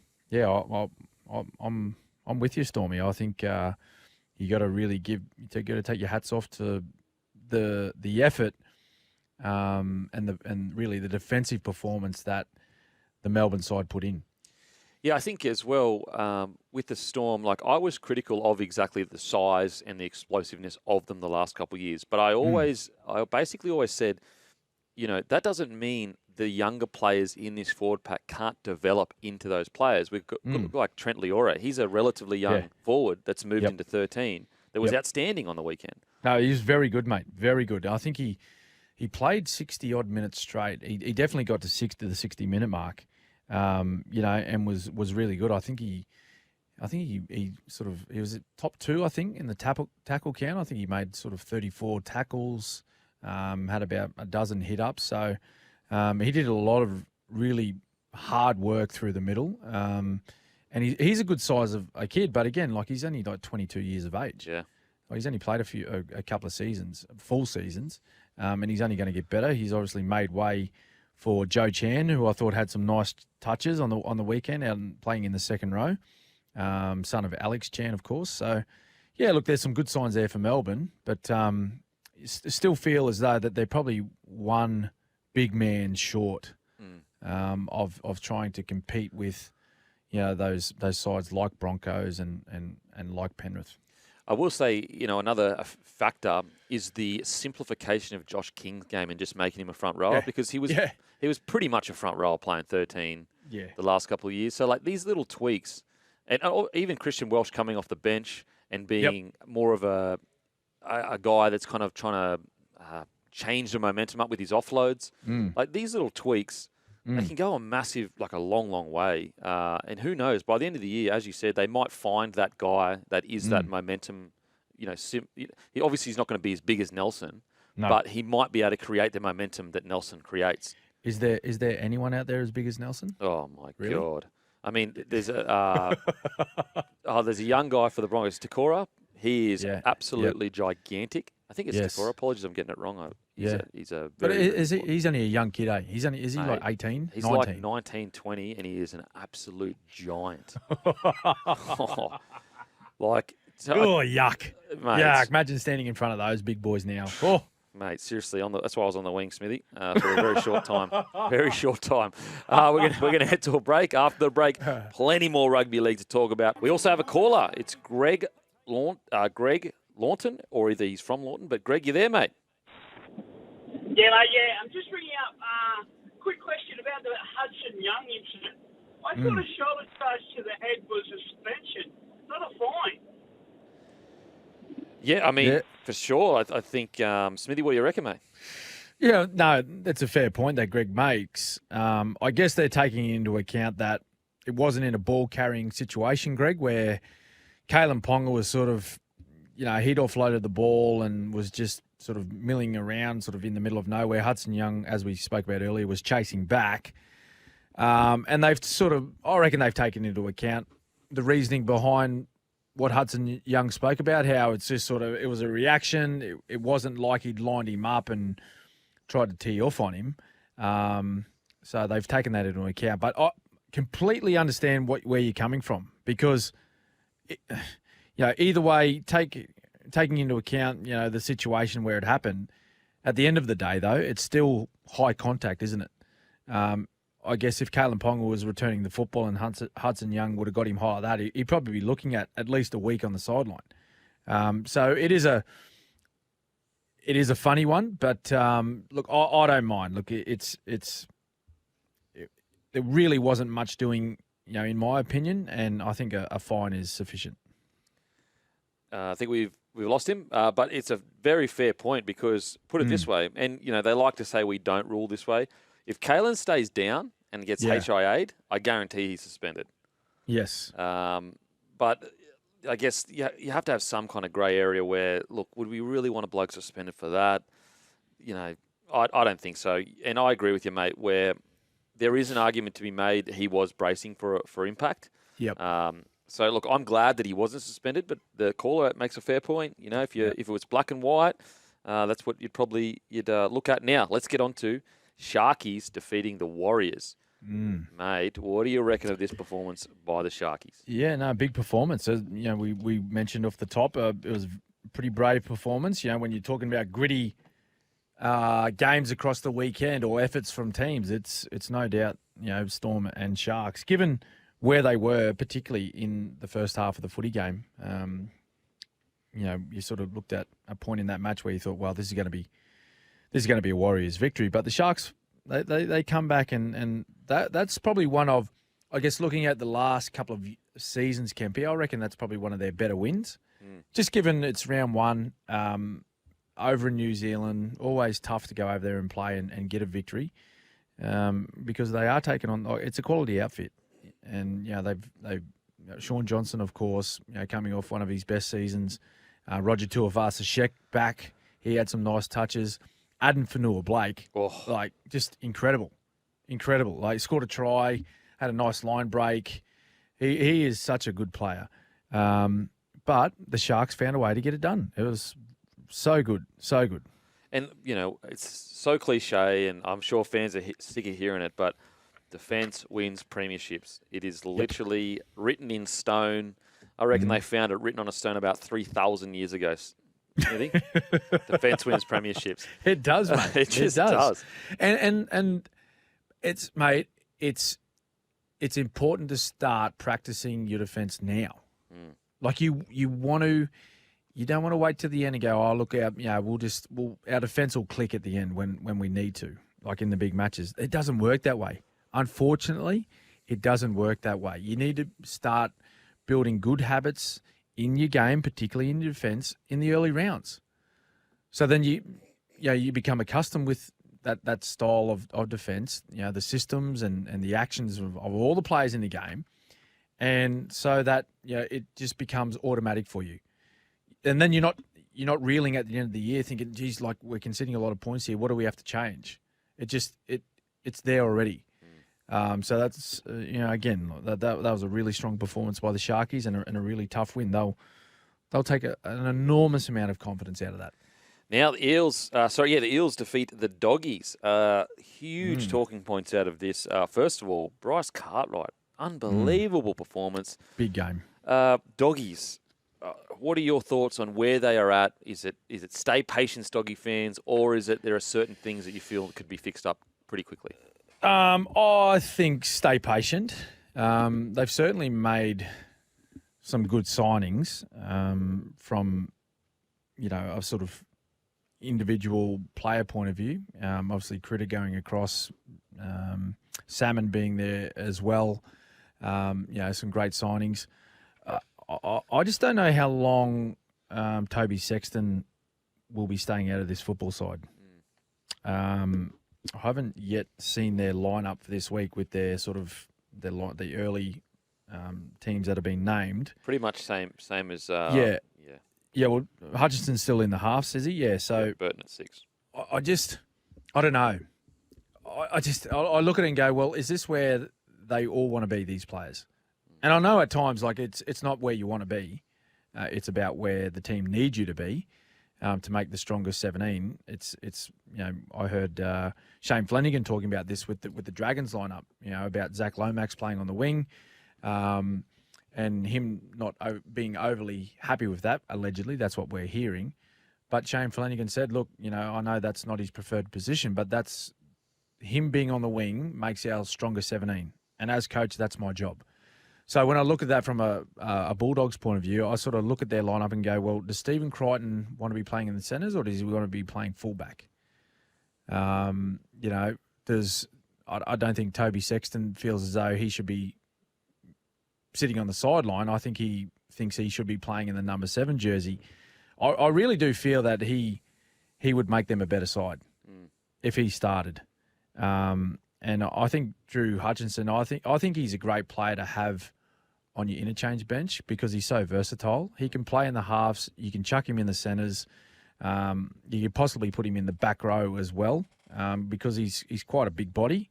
with you, Stormy. I think you got to take your hats off to the effort and really the defensive performance that the Melbourne side put in. Yeah, I think as well with the Storm, like, I was critical of exactly the size and the explosiveness of them the last couple of years. But I basically always said, that doesn't mean the younger players in this forward pack can't develop into those players. We've got like Trent Leora. He's a relatively young forward that's moved into 13 that was outstanding on the weekend. No, he was very good, mate. Very good. I think he played 60-odd minutes straight. He definitely got to the 60-minute mark, and was really good. I think he was at top 2, I think, in the tackle count. I think he made sort of 34 tackles, had about a dozen hit-ups. So he did a lot of really hard work through the middle. And he's a good size of a kid, but again, like he's only like 22 years of age. Yeah. Well, he's only played a couple of seasons, full seasons, and he's only going to get better. He's obviously made way for Joe Chan, who I thought had some nice touches on the weekend, out and playing in the second row. Son of Alex Chan, of course. So, yeah, look, there's some good signs there for Melbourne, but still feel as though that they're probably one big man short of trying to compete with, those sides like Broncos and like Penrith. I will say, another factor is the simplification of Josh King's game and just making him a front rower because he was pretty much a front rower playing 13 the last couple of years. So, like, these little tweaks, and even Christian Welch coming off the bench and being more of a guy that's kind of trying to change the momentum up with his offloads. Like, these little tweaks, they can go a long, long way. And who knows, by the end of the year, as you said, they might find that guy that is that momentum. Obviously he's not going to be as big as Nelson, but he might be able to create the momentum that Nelson creates. Is there anyone out there as big as Nelson? Oh, my God. I mean, there's a young guy for the Broncos, Takora. He is absolutely gigantic. I think it's Takora. Apologies, I'm getting it wrong. He's a very, he's only a young kid, eh? Is he like 18, He's 19? like 19, 20, and he is an absolute giant. Yuck. Mate, Yuck. Imagine standing in front of those big boys now. Oh. Mate, seriously, that's why I was on the wing, Smithy, for a very short time. Very short time. We're going to head to a break. After the break, plenty more rugby league to talk about. We also have a caller. It's Greg Lawton, or either he's from Lawton. But, Greg, you there, mate? Yeah, mate, yeah. I'm just ringing up. Quick question about the Hudson Young incident. I thought a shoulder charge to the head was a suspension, not a fine. Yeah, I mean, for sure. I think, Smithy, what do you reckon, mate? Yeah, no, that's a fair point that Greg makes. I guess they're taking into account that it wasn't in a ball-carrying situation, Greg, where Kalen Ponga was sort of, he'd offloaded the ball and was just sort of milling around sort of in the middle of nowhere. Hudson Young, as we spoke about earlier, was chasing back. And I reckon they've taken into account the reasoning behind what Hudson Young spoke about, how it's just it was a reaction. It wasn't like he'd lined him up and tried to tee off on him. So they've taken that into account. But I completely understand where you're coming from because, either way, taking into account, the situation where it happened, at the end of the day, though, it's still high contact, isn't it? I guess if Kalen Ponga was returning the football and Hudson Young would have got him high like that, he'd probably be looking at least a week on the sideline. So it is a funny one, but look, I don't mind. Look, there really wasn't much doing, in my opinion, and I think a fine is sufficient. I think we've lost him, but it's a very fair point because, put it this way, and they like to say we don't rule this way. If Kalen stays down and gets HIA'd, I guarantee he's suspended. Yes. But I guess you have to have some kind of grey area where, look, would we really want a bloke suspended for that? I don't think so. And I agree with you, mate, where there is an argument to be made he was bracing for impact. Yep. So, look, I'm glad that he wasn't suspended, but the caller makes a fair point. If it was black and white, that's what you'd look at. Now, let's get on to Sharkies defeating the Warriors. Mate, what do you reckon of this performance by the Sharkies? Yeah, no, big performance. We mentioned off the top, it was a pretty brave performance. When you're talking about gritty games across the weekend or efforts from teams, it's no doubt, Storm and Sharks. Given where they were, particularly in the first half of the footy game, you sort of looked at a point in that match where you thought, well, this is going to be a Warriors victory. But the Sharks They come back and that's probably one of, I guess, looking at the last couple of seasons, Kempy, I reckon that's probably one of their better wins. Just given it's round one, over in New Zealand, always tough to go over there and play and get a victory, because they are taking on. It's a quality outfit, and they've Sean Johnson, of course, coming off one of his best seasons. Roger Tuivasa back, he had some nice touches. Aden Fanua-Blake, just incredible. Like, scored a try, had a nice line break. He is such a good player. But the Sharks found a way to get it done. It was so good. And, it's so cliche, and I'm sure fans are sick of hearing it, but defence wins premierships. It is literally written in stone. I reckon they found it written on a stone about 3,000 years ago. You think? Defence wins premierships. It does, mate. It just does. And it's, mate, it's important to start practicing your defence now. Like you don't want to wait till the end and go, oh, look, our defence will click at the end when we need to, like in the big matches. It doesn't work that way. Unfortunately, it doesn't work that way. You need to start building good habits in your game, particularly in your defence, in the early rounds. So then you become accustomed with that style of defence, the systems and the actions of all the players in the game. And so that it just becomes automatic for you. And then you're not reeling at the end of the year thinking, geez, like we're conceding a lot of points here. What do we have to change? It's there already. So that's again that was a really strong performance by the Sharkies and a really tough win. They'll take an enormous amount of confidence out of that. Now the Eels, the Eels defeat the Doggies. Huge talking points out of this. First of all, Bryce Cartwright, unbelievable performance. Big game. Doggies. What are your thoughts on where they are at? Is it stay patient, Doggy fans, or is it there are certain things that you feel could be fixed up pretty quickly? I think stay patient. They've certainly made some good signings from a sort of individual player point of view. Obviously, Critter going across, Salmon being there as well. Some great signings. I just don't know how long Toby Sexton will be staying out of this football side. I haven't yet seen their lineup for this week with their sort of the early teams that have been named. Pretty much same as Yeah, well, Hutchinson's still in the halves, is he? Yeah, so Burton at 6. I don't know. I look at it and go, well, is this where they all want to be, these players? And I know at times, like, it's not where you want to be. It's about where the team needs you to be to make the strongest 17. It's I heard Shane Flanagan talking about this with the Dragons lineup, about Zach Lomax playing on the wing. And him not being overly happy with that, allegedly. That's what we're hearing. But Shane Flanagan said, look, I know that's not his preferred position, but that's him being on the wing makes our stronger 17. And as coach, that's my job. So when I look at that from a Bulldogs point of view, I sort of look at their lineup and go, well, does Stephen Crichton want to be playing in the centres or does he want to be playing fullback? I don't think Toby Sexton feels as though he should be sitting on the sideline. I think he thinks he should be playing in the number 7 jersey. I really do feel that he would make them a better side if he started. And I think Drew Hutchinson, I think he's a great player to have on your interchange bench because he's so versatile. He can play in the halves. You can chuck him in the centres. You could possibly put him in the back row as well because he's quite a big body.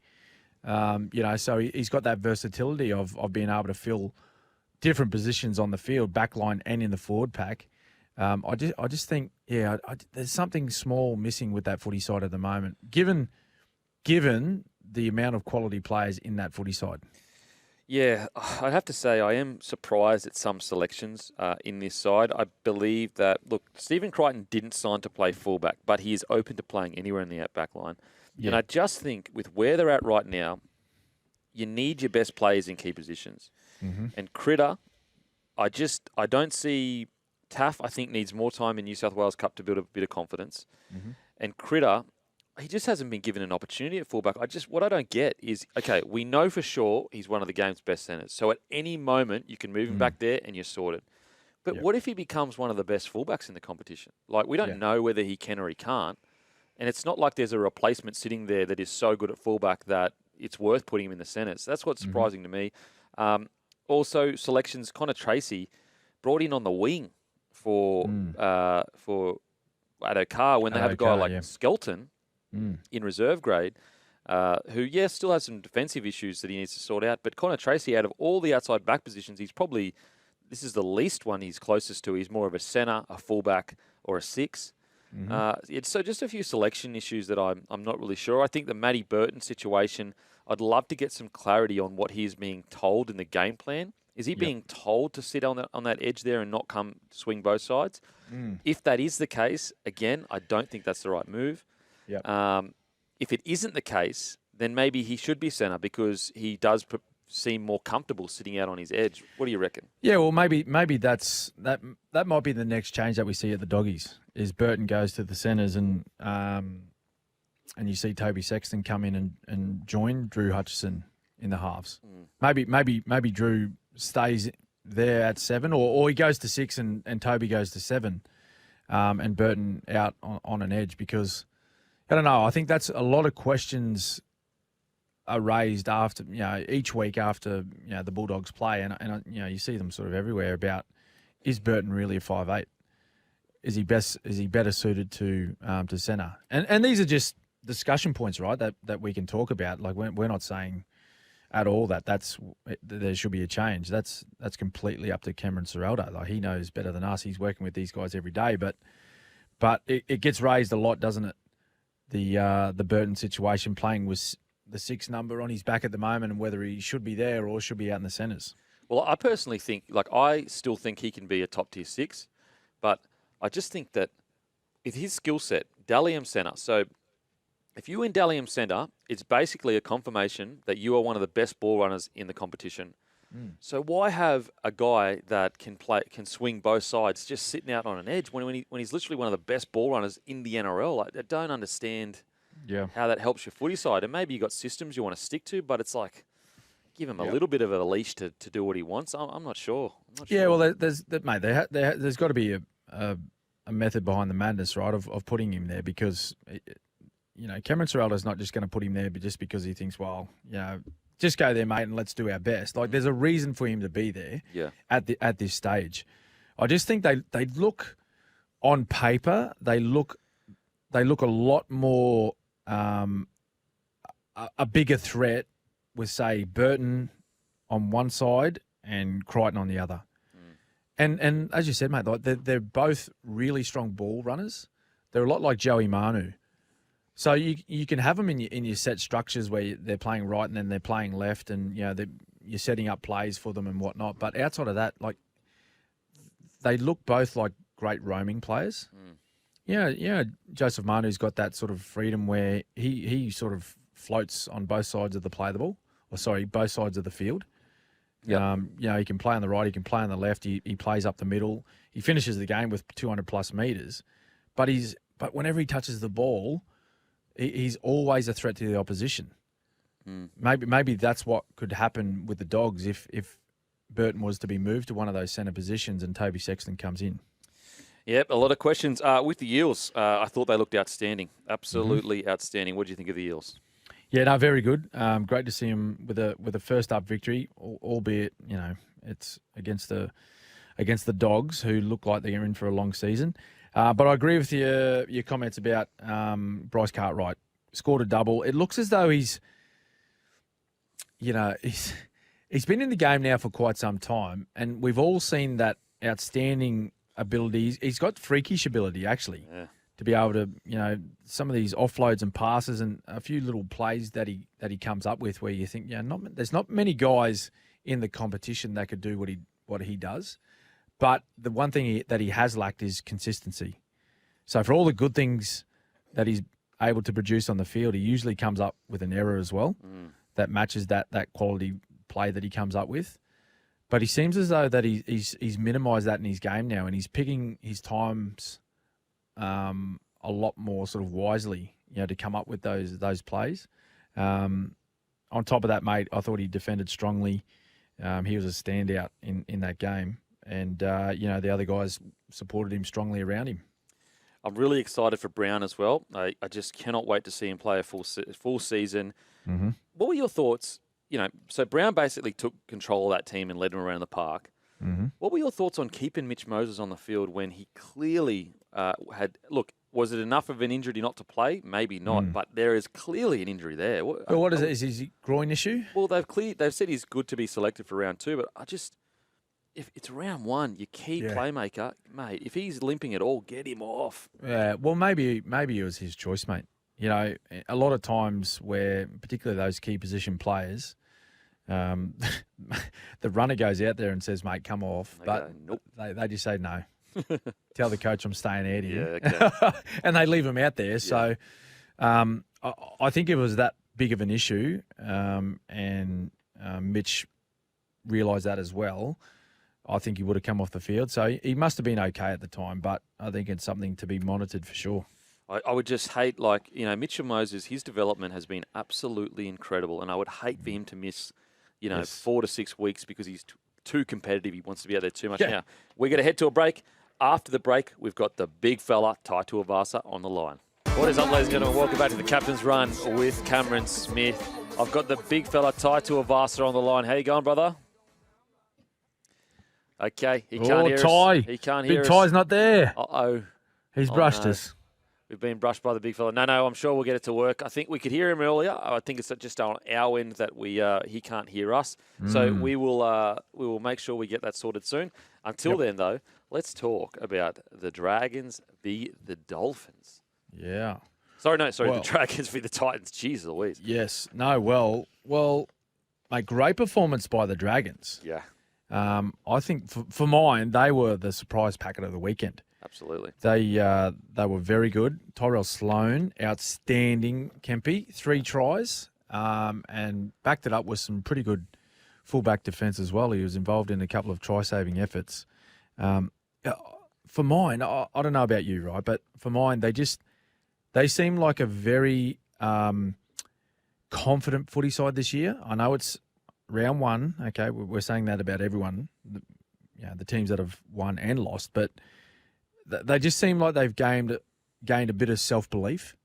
So he's got that versatility of being able to fill different positions on the field, back line and in the forward pack. I just think, there's something small missing with that footy side at the moment, given the amount of quality players in that footy side. Yeah, I have to say I am surprised at some selections in this side. I believe that, look, Stephen Crichton didn't sign to play fullback, but he is open to playing anywhere in the out-back line. Yeah. And I just think with where they're at right now, you need your best players in key positions. Mm-hmm. And Critter, I don't see... Taff, I think, needs more time in New South Wales Cup to build a bit of confidence. Mm-hmm. And Critter, he just hasn't been given an opportunity at fullback. What I don't get is, okay, we know for sure he's one of the game's best centres. So at any moment you can move him back there and you're sorted. But what if he becomes one of the best fullbacks in the competition? Like, we don't know whether he can or he can't. And it's not like there's a replacement sitting there that is so good at fullback that it's worth putting him in the centres. That's what's surprising to me. Also, selections, Connor Tracy brought in on the wing for Addo-Carr when they have a guy like Skelton in reserve grade, who, still has some defensive issues that he needs to sort out. But Connor Tracy, out of all the outside back positions, this is the least one he's closest to. He's more of a centre, a fullback, or a 6. So just a few selection issues that I'm not really sure. I think the Matty Burton situation, I'd love to get some clarity on what he's being told in the game plan. Is he being told to sit on that edge there and not come swing both sides? If that is the case, again, I don't think that's the right move. If it isn't the case, then maybe he should be centre because he does seem more comfortable sitting out on his edge. What do you reckon? Yeah, well, maybe that might be the next change that we see at the Doggies. Is Burton goes to the centres and you see Toby Sexton come in and join Drew Hutchison in the halves. Maybe Drew stays there at 7, or he goes to 6 and Toby goes to 7, and Burton out on an edge, because I don't know. I think that's a lot of questions are raised after, each week after, the Bulldogs play. And you see them sort of everywhere about, is Burton really a 5'8"? Is he better suited to centre? And these are just discussion points, right? That we can talk about. Like, we're not saying at all that there should be a change. That's completely up to Cameron Ciraldo. Like, he knows better than us. He's working with these guys every day, but it gets raised a lot, doesn't it? The Burton situation, playing with the 6 number on his back at the moment, and whether he should be there or should be out in the centres. Well, I personally think, I still think he can be a top tier 6, but I just think that with his skill set, Dally M centre. So if you win Dally M centre, it's basically a confirmation that you are one of the best ball runners in the competition. So why have a guy that can swing both sides just sitting out on an edge when he's literally one of the best ball runners in the NRL? I don't understand how that helps your footy side. And maybe you got systems you want to stick to, but it's like, give him a little bit of a leash to do what he wants. I'm not sure. Yeah, well, there's got to be a method behind the madness, right, of putting him there, because, Cameron Ciraldo's not just going to put him there just because he thinks, just go there, mate, and let's do our best. Like, there's a reason for him to be there at this stage. I just think they look, on paper, they look a lot more a bigger threat with, say, Burton on one side and Crichton on the other. And as you said, mate, they're both really strong ball runners. They're a lot like Joey Manu. So you can have them in your set structures where they're playing right and then they're playing left, and you're setting up plays for them and whatnot. But outside of that, like, they look both like great roaming players. Joseph Manu's got that sort of freedom where he sort of floats on both sides of the both sides of the field. He can play on the right, he can play on the left, he plays up the middle. He finishes the game with 200 plus metres. But whenever he touches the ball, he's always a threat to the opposition. Maybe that's what could happen with the Dogs if Burton was to be moved to one of those centre positions and Toby Sexton comes in. Yep, a lot of questions. With the Eels, I thought they looked outstanding. Absolutely outstanding. What do you think of the Eels? Yeah, no, very good. Great to see him with a first up victory, albeit it's against the Dogs, who look like they're in for a long season. But I agree with your comments about Bryce Cartwright. Scored a double. It looks as though he's been in the game now for quite some time, and we've all seen that outstanding ability. He's got freakish ability, actually. Yeah. To be able to, some of these offloads and passes and a few little plays that he comes up with, where you think, there's not many guys in the competition that could do what he does. But the one thing that he has lacked is consistency. So for all the good things that he's able to produce on the field, he usually comes up with an error as well that matches that quality play that he comes up with. But he seems as though that he's minimised that in his game now, and he's picking his times a lot more sort of wisely to come up with those plays. On top of that, mate, I thought he defended strongly. He was a standout in that game. And, the other guys supported him strongly around him. I'm really excited for Brown as well. I just cannot wait to see him play a full season. Mm-hmm. What were your thoughts? So Brown basically took control of that team and led them around the park. Mm-hmm. What were your thoughts on keeping Mitch Moses on the field when he clearly had... Look, was it enough of an injury not to play? Maybe not, but there is clearly an injury there. But what is it? Is his groin issue? Well, they've said he's good to be selected for round 2, but if it's round 1, your key playmaker, mate, if he's limping at all, get him off. Yeah, well, maybe it was his choice, mate. A lot of times where, particularly those key position players, the runner goes out there and says, mate, come off. But nope. They just say no. Tell the coach I'm staying out here. Yeah, okay. And they leave him out there. Yeah. So I think it was that big of an issue, and Mitch realised that as well. I think he would have come off the field. So he must have been okay at the time, but I think it's something to be monitored for sure. I would just hate, Mitchell Moses, his development has been absolutely incredible, and I would hate for him to miss, 4 to 6 weeks because he's too competitive. He wants to be out there too much. Now, we're going to head to a break. After the break, we've got the big fella, Tai Tuivasa, on the line. What is up, ladies and gentlemen? Welcome back to the Captain's Run with Cameron Smith. I've got the big fella, Tai Tuivasa, on the line. How you going, brother? Okay, he can't hear Tai. us. He can't hear Big us. Ty's not there. Uh-oh. He's brushed us. We've been brushed by the big fella. No, I'm sure we'll get it to work. I think we could hear him earlier. I think it's just on our end that he can't hear us. So we will make sure we get that sorted soon. Until then, though, let's talk about the Dragons v. the Dolphins. Yeah. The Dragons v. the Titans. Jeez Louise. Yes. No, well, mate, great performance by the Dragons. Yeah. I think for mine, they were the surprise packet of the weekend. Absolutely. They were very good. Tyrell Sloan, outstanding. Kempy, 3 tries, and backed it up with some pretty good fullback defence as well. He was involved in a couple of try-saving efforts. For mine, I don't know about you, right? But for mine, they seem like a very confident footy side this year. I know it's round 1. Okay, we're saying that about everyone. The teams that have won and lost, but they just seem like they've gained a bit of self-belief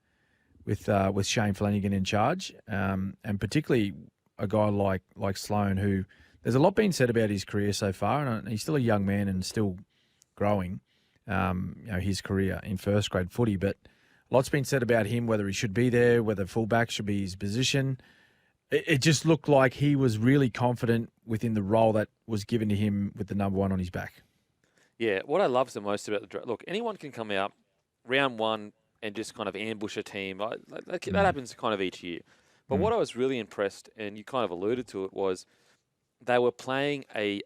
with Shane Flanagan in charge, and particularly a guy like Sloan, who there's a lot being said about his career so far, and he's still a young man and still growing, his career in first grade footy. But lots been said about him, whether he should be there, whether fullback should be his position. It just looked like he was really confident within the role that was given to him with the number 1 on his back. Yeah, what I love the most about look, anyone can come out round 1 and just kind of ambush a team. That happens kind of each year. But what I was really impressed, and you kind of alluded to it, was they were playing a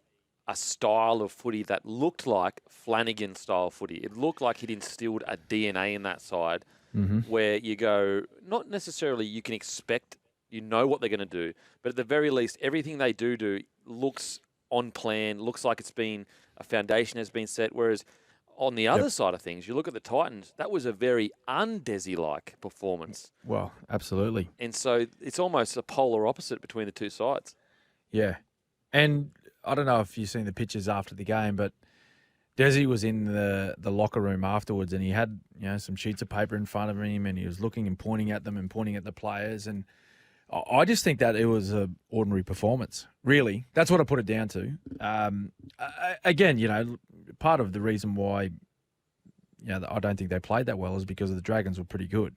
style of footy that looked like Flanagan style footy. It looked like he'd instilled a DNA in that side where you go, not necessarily you can expect, what they're going to do, but at the very least, everything they do looks on plan, looks like a foundation has been set, whereas on the other side of things, you look at the Titans, that was a very un-Desi-like performance. Well, absolutely. And so it's almost a polar opposite between the two sides. Yeah. And I don't know if you've seen the pictures after the game, but Desi was in the locker room afterwards, and he had some sheets of paper in front of him, and he was looking and pointing at them and pointing at the players. And I just think that it was an ordinary performance, really. That's what I put it down to. Again, part of the reason why I don't think they played that well is because the Dragons were pretty good.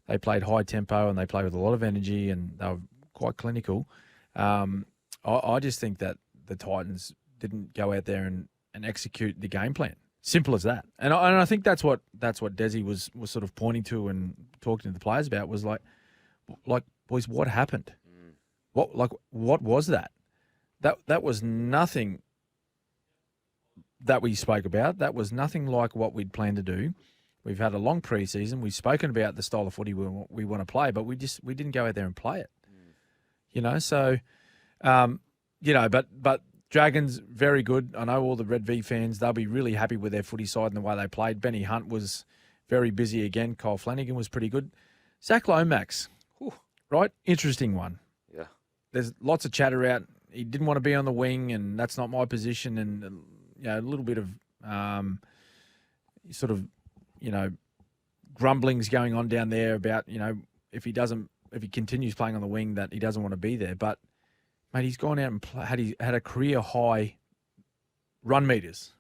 They played high tempo and they played with a lot of energy and they were quite clinical. I just think that the Titans didn't go out there and execute the game plan. Simple as that. And I think that's what Desi was sort of pointing to and talking to the players about was like boys, what happened? What was that? That was nothing that we spoke about. That was nothing like what we'd planned to do. We've had a long preseason. We've spoken about the style of footy we want to play, but we didn't go out there and play it. But Dragons, very good. I know all the Red V fans, they'll be really happy with their footy side and the way they played. Benny Hunt was very busy again. Kyle Flanagan was pretty good. Zach Lomax, right? Interesting one. Yeah. There's lots of chatter out. He didn't want to be on the wing, and that's not my position. And a little bit of sort of grumblings going on down there about if he continues playing on the wing that he doesn't want to be there. But mate, he's gone out and had a career high run meters.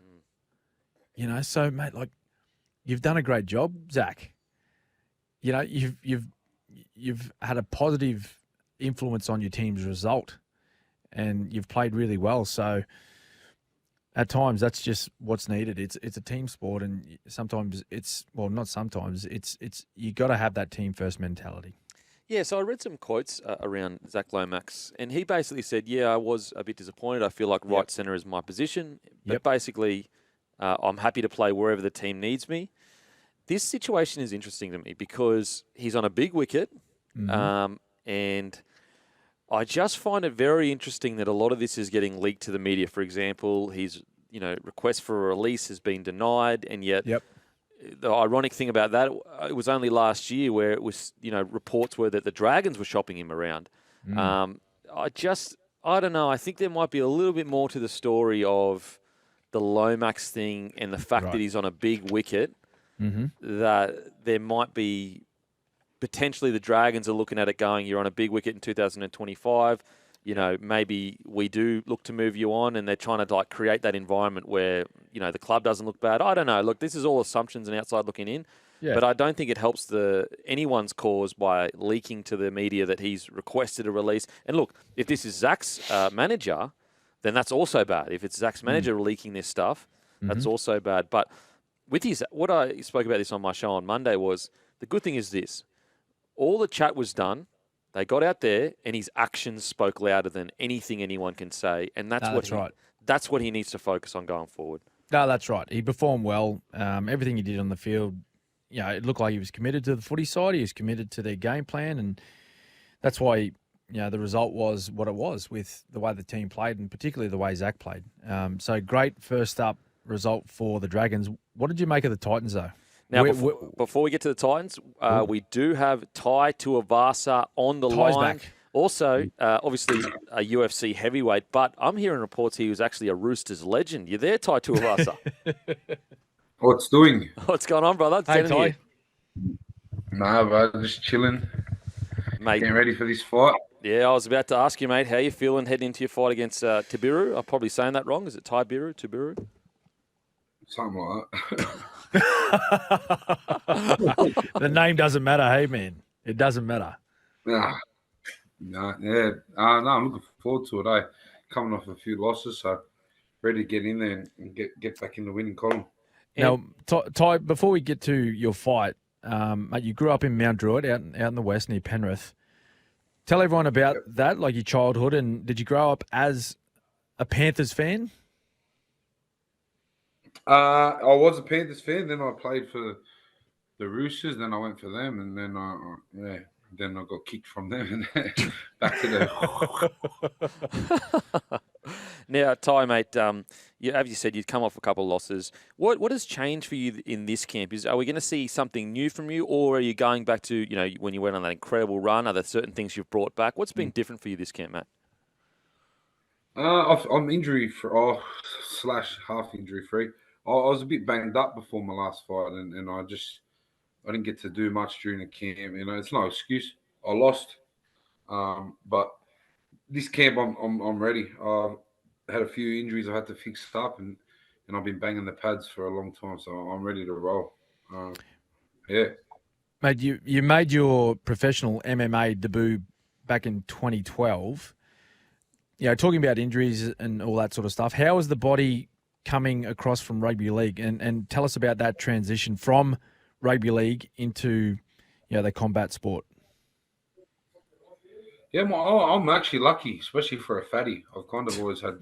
So mate, like you've done a great job, Zach. You've had a positive influence on your team's result, and you've played really well. So at times that's just what's needed. It's a team sport, and sometimes not sometimes. It's you got to have that team first mentality. Yeah, so I read some quotes around Zach Lomax, and he basically said, "Yeah, I was a bit disappointed. I feel like right centre is my position, but basically, I'm happy to play wherever the team needs me." This situation is interesting to me because he's on a big wicket, and I just find it very interesting that a lot of this is getting leaked to the media. For example, his request for a release has been denied, and yet the ironic thing about that, it was only last year where it was reports were that the Dragons were shopping him around. I don't know. I think there might be a little bit more to the story of the Lomax thing and the fact that he's on a big wicket. That there might be potentially the Dragons are looking at it going, you're on a big wicket in 2025. Maybe we do look to move you on, and they're trying to create that environment where, the club doesn't look bad. I don't know. Look, this is all assumptions and outside looking in, but I don't think it helps anyone's cause by leaking to the media that he's requested a release. And look, if this is Zach's manager, then that's also bad. If it's Zach's manager leaking this stuff, that's also bad. But with what I spoke about this on my show on Monday was the good thing is this. All the chat was done. They got out there, and his actions spoke louder than anything anyone can say. And that's right. That's what he needs to focus on going forward. No, that's right. He performed well. Everything he did on the field, it looked like he was committed to the footy side. He was committed to their game plan, and that's why the result was what it was with the way the team played, and particularly the way Zach played. So great first up result for the Dragons. What did you make of the Titans, though? Now, before we get to the Titans, we do have Tai Tuivasa on the line. Back. Also, obviously, a UFC heavyweight, but I'm hearing reports he was actually a Roosters legend. You there, Tai Tuivasa? What's doing? What's going on, brother? Hey, Tai. Nah, bro, just chilling. Mate, getting ready for this fight. Yeah, I was about to ask you, mate, how you feeling heading into your fight against Tibiru? I'm probably saying that wrong. Is it Tibiru? Something like that. The name doesn't matter, hey, man. It doesn't matter. I'm looking forward to it, eh? Coming off a few losses, so ready to get in there and get back in the winning column. Now, Ty, before we get to your fight, mate, you grew up in Mount Druitt, out in the west near Penrith. Tell everyone about that, like your childhood, and did you grow up as a Panthers fan? I was a Panthers fan. Then I played for the Roosters. Then I went for them, and then then I got kicked from them and back to them. Now, Ty, mate, as you said, you'd come off a couple of losses. What has changed for you in this camp? Are we going to see something new from you, or are you going back to when you went on that incredible run? Are there certain things you've brought back? What's been different for you this camp, Matt? I'm injury / half injury free. I was a bit banged up before my last fight, and I didn't get to do much during the camp. It's no excuse. I lost, but this camp I'm ready. I had a few injuries I had to fix up, and I've been banging the pads for a long time, so I'm ready to roll. Mate, you made your professional MMA debut back in 2012. Talking about injuries and all that sort of stuff, how is the body coming across from rugby league? And tell us about that transition from rugby league into the combat sport. Yeah, I'm actually lucky, especially for a fatty. I've kind of always had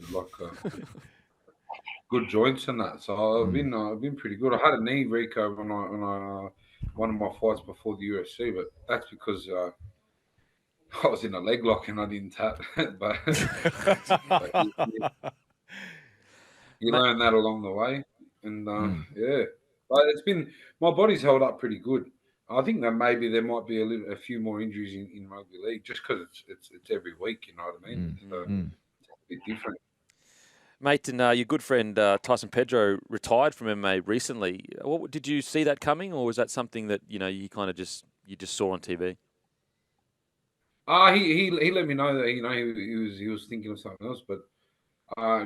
good joints and that, so I've been pretty good. I had a knee recurve when I one of my fights before the UFC, but that's because I was in a leg lock and I didn't tap. but you learn that along the way, and but it's been my body's held up pretty good. I think that maybe there might be a few more injuries in rugby league just because it's every week. You know what I mean? So it's a bit different. Mate, and your good friend Tyson Pedro retired from MMA recently. Did you see that coming, or was that something that you kind of just saw on TV? He let me know that he was thinking of something else, but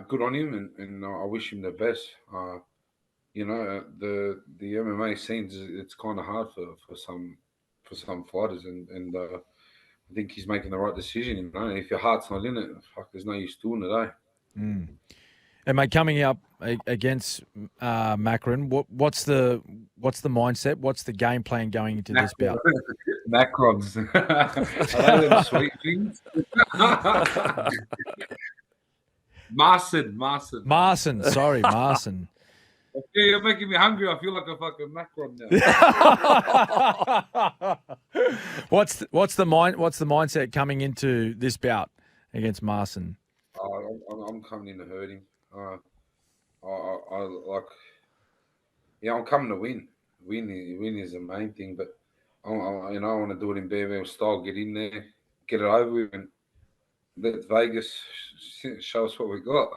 good on him, and I wish him the best. The MMA scenes, it's kind of hard for some fighters, and I think he's making the right decision. If your heart's not in it, fuck, there's no use doing it, eh? And mate, coming up against Macron, what's the mindset? What's the game plan going into this bout? Macrons. Are they them sweet things? Marson. Sorry, Marson. Yeah, you're making me hungry. I feel like a fucking macron now. What's the mindset coming into this bout against Marson? I'm coming in to hurt him. I'm coming to win. Win is the main thing, but I want to do it in bare style. Get in there, get it over with, and let Vegas show us what we got.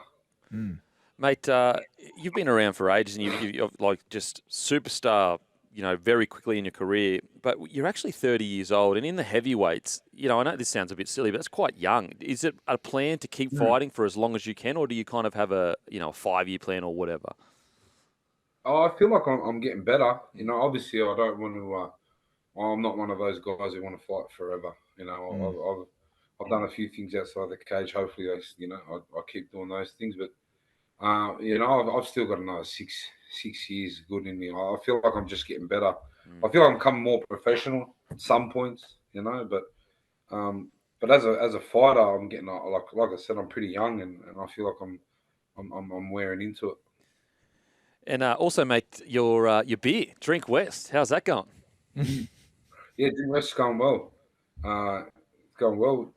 Mate, you've been around for ages, and you're like just superstar, very quickly in your career. But you're actually 30 years old, and in the heavyweights, I know this sounds a bit silly, but that's quite young. Is it a plan to keep fighting for as long as you can, or do you kind of have a 5-year plan or whatever? I feel like I'm getting better. Obviously I don't want to. I'm not one of those guys who want to fight forever. I've done a few things outside the cage. Hopefully, I keep doing those things. But I've still got another six years good in me. I feel like I'm just getting better. I feel like I'm becoming more professional at some points. But as a fighter, I'm getting like I said, I'm pretty young, and I feel like I'm wearing into it. And also, mate, your beer, Drink West, how's that going? Yeah, Drink West's going well. It's going well.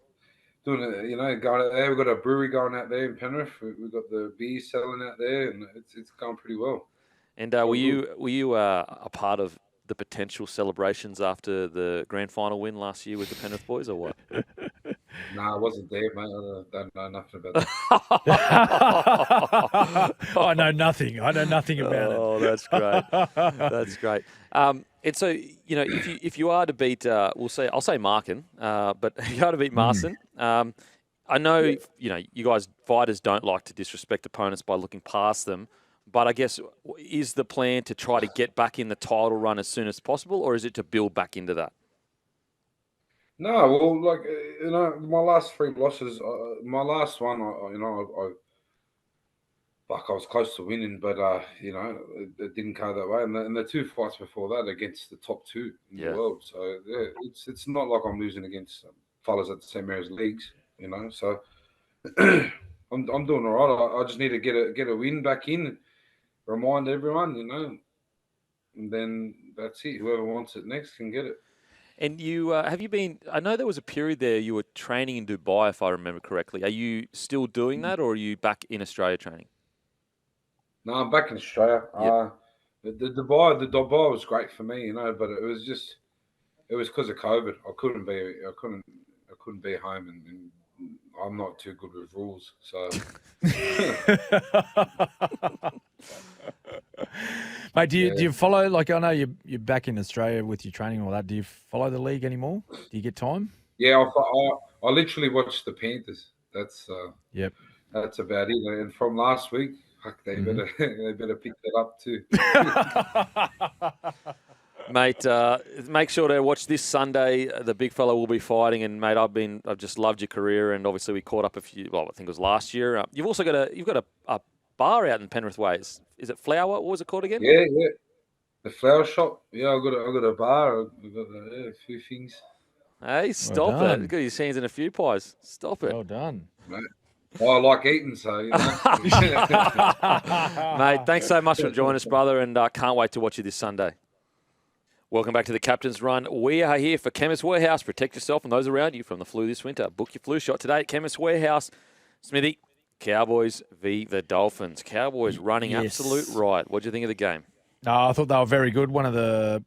Doing it, going out there. We've got a brewery going out there in Penrith. We've got the beer selling out there, and it's going pretty well. And were you a part of the potential celebrations after the grand final win last year with the Penrith boys, or what? No, I wasn't there, mate. I don't know nothing about that. I know nothing about it. Oh, that's great. That's great. And so, if you are to beat, I'll say Markin, but if you are to beat Marson, I know, you guys fighters don't like to disrespect opponents by looking past them, but I guess is the plan to try to get back in the title run as soon as possible, or is it to build back into that? No, well, my last 3 losses, my last one, I was close to winning, but it didn't go that way. And the 2 fights before that against the top 2 in the world, so yeah, it's not like I'm losing against fellas at the same areas leagues, So I'm doing all right. I just need to get a win back in, remind everyone, and then that's it. Whoever wants it next can get it. And you have you been? I know there was a period there you were training in Dubai, if I remember correctly. Are you still doing that, or are you back in Australia training? No, I'm back in Australia. Yep. The Dubai was great for me, but it was because of COVID. I couldn't be home, and I'm not too good with rules, so. Mate, do you follow? Like, I know you're back in Australia with your training and all that. Do you follow the league anymore? Do you get time? Yeah, I literally watched the Panthers. That's yep. That's about it. And from last week, they better pick that up too. Mate, make sure to watch this Sunday. The big fella will be fighting, and mate, I've just loved your career, and obviously we caught up I think it was last year. You've also got a bar out in Penrith Ways. Is it Flower? What was it called again? Yeah, the flower shop. Yeah, I got a bar. I've got a few things. Hey, stop it! You've got your hands in a few pies. Stop it. Well done, mate. I like eating, so mate. Thanks so much for joining us, brother, and can't wait to watch you this Sunday. Welcome back to the Captain's Run. We are here for Chemist Warehouse. Protect yourself and those around you from the flu this winter. Book your flu shot today at Chemist Warehouse. Smithy, Cowboys v. the Dolphins. Cowboys running absolute right. What do you think of the game? I thought they were very good. One of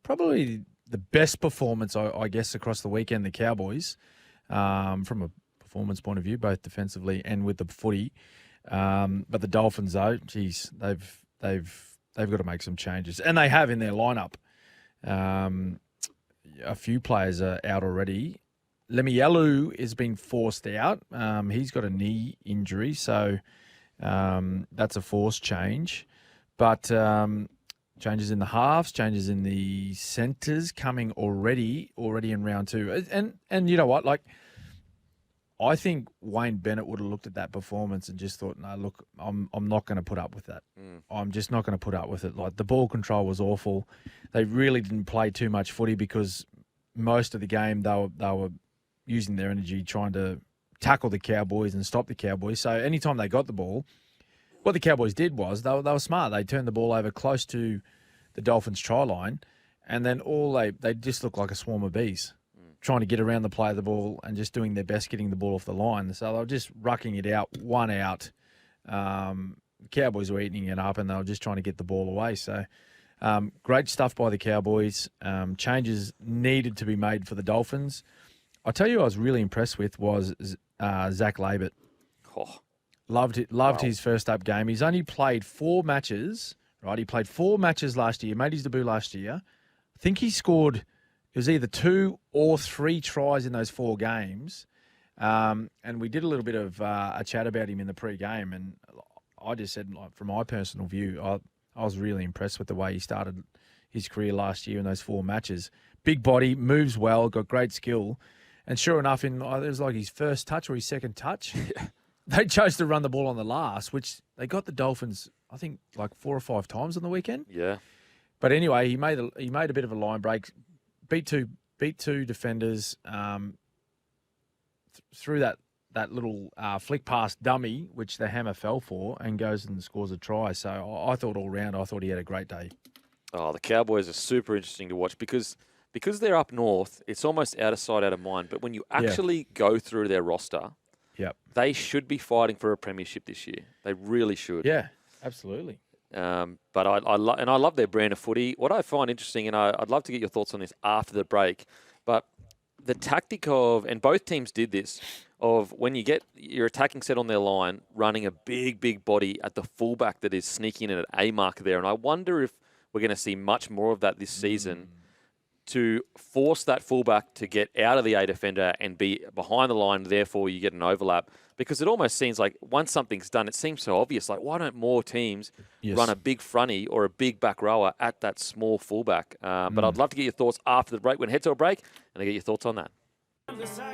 probably the best performance, I guess, across the weekend, the Cowboys, from a performance point of view, both defensively and with the footy. But the Dolphins, though, geez, they've got to make some changes, and they have in their lineup. A few players are out already. Lemielu has been forced out. He's got a knee injury, so that's a forced change. But changes in the halves, changes in the centres coming already in round 2. And you know what? Like, I think Wayne Bennett would have looked at that performance and just thought, no, look, I'm not going to put up with that. I'm just not going to put up with it. Like, the ball control was awful. They really didn't play too much footy because most of the game they were using their energy trying to tackle the Cowboys and stop the Cowboys. So anytime they got the ball, what the Cowboys did was they were smart. They turned the ball over close to the Dolphins' try line, and then they just looked like a swarm of bees, trying to get around the play of the ball and just doing their best getting the ball off the line. So they were just rucking it out, one out. Cowboys were eating it up, and they were just trying to get the ball away. So great stuff by the Cowboys. Changes needed to be made for the Dolphins. I'll tell you who I was really impressed with was Zach Labert. Oh. Loved his first up game. He's only played 4 matches, right? He played 4 matches last year, made his debut last year. I think he scored, it was either 2 or 3 tries in those 4 games. And we did a little bit of a chat about him in the pre-game, and I just said, like, from my personal view, I was really impressed with the way he started his career last year in those 4 matches. Big body, moves well, got great skill. And sure enough, it was like his first touch or his second touch. They chose to run the ball on the last, which they got the Dolphins, I think, like 4 or 5 times on the weekend. Yeah. But anyway, he made a bit of a line break, beat two defenders, through that little flick pass dummy, which the hammer fell for, and goes and scores a try. So I thought all round, he had a great day. Oh, the Cowboys are super interesting to watch because they're up north. It's almost out of sight, out of mind. But when you actually go through their roster, they should be fighting for a premiership this year. They really should. Yeah, absolutely. But I love their brand of footy. What I find interesting, and I'd love to get your thoughts on this after the break, but the tactic of, and both teams did this, of when you get your attacking set on their line, running a big body at the fullback that is sneaking in at A marker there. And I wonder if we're going to see much more of that this season to force that fullback to get out of the A defender and be behind the line. Therefore, you get an overlap. Because it almost seems like once something's done, it seems so obvious. Like, why don't more teams run a big frontie or a big back rower at that small fullback? But I'd love to get your thoughts after the break. We're going to head to a break, and I get your thoughts on that.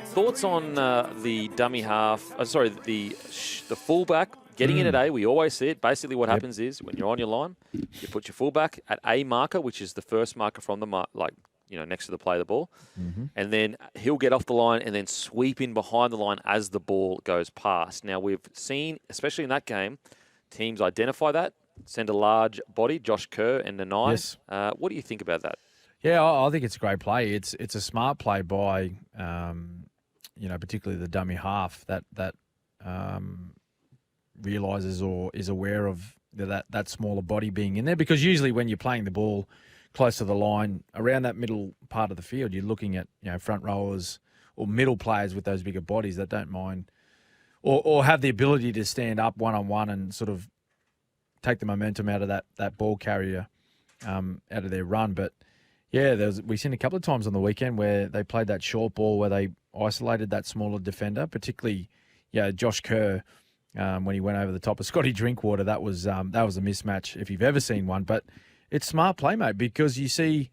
Thoughts on the dummy half? The fullback getting in at A. We always see it. Basically, what happens is when you're on your line, you put your fullback at A marker, which is the first marker from the next to the play of the ball. And then he'll get off the line and then sweep in behind the line as the ball goes past. Now, we've seen, especially in that game, teams identify that, send a large body, Josh Kerr and Nanai. Yes. What do you think about that? Yeah, I think it's a great play. It's a smart play by, particularly the dummy half that realises or is aware of that smaller body being in there. Because usually when you're playing the ball close to the line, around that middle part of the field, you're looking at front rowers or middle players with those bigger bodies that don't mind or have the ability to stand up one-on-one and sort of take the momentum out of that ball carrier out of their run. But yeah, we've seen a couple of times on the weekend where they played that short ball where they isolated that smaller defender, particularly Josh Kerr when he went over the top of Scotty Drinkwater. That was a mismatch if you've ever seen one. But it's smart play, mate, because you see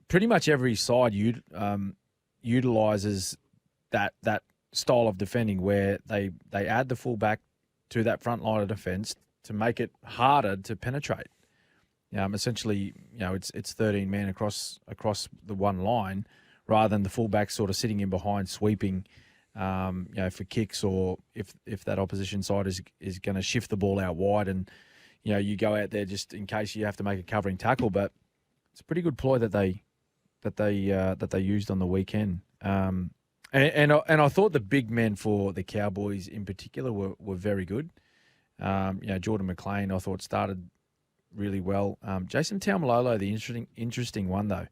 pretty much every side utilises that style of defending where they add the fullback to that front line of defence to make it harder to penetrate. Essentially, it's 13 men across the one line rather than the fullback sort of sitting in behind sweeping, for kicks, or if that opposition side is going to shift the ball out wide and you go out there just in case you have to make a covering tackle. But it's a pretty good ploy that they used on the weekend. And I thought the big men for the Cowboys in particular were very good. Jordan McLean I thought started really well. Jason Taumalolo, the interesting one though.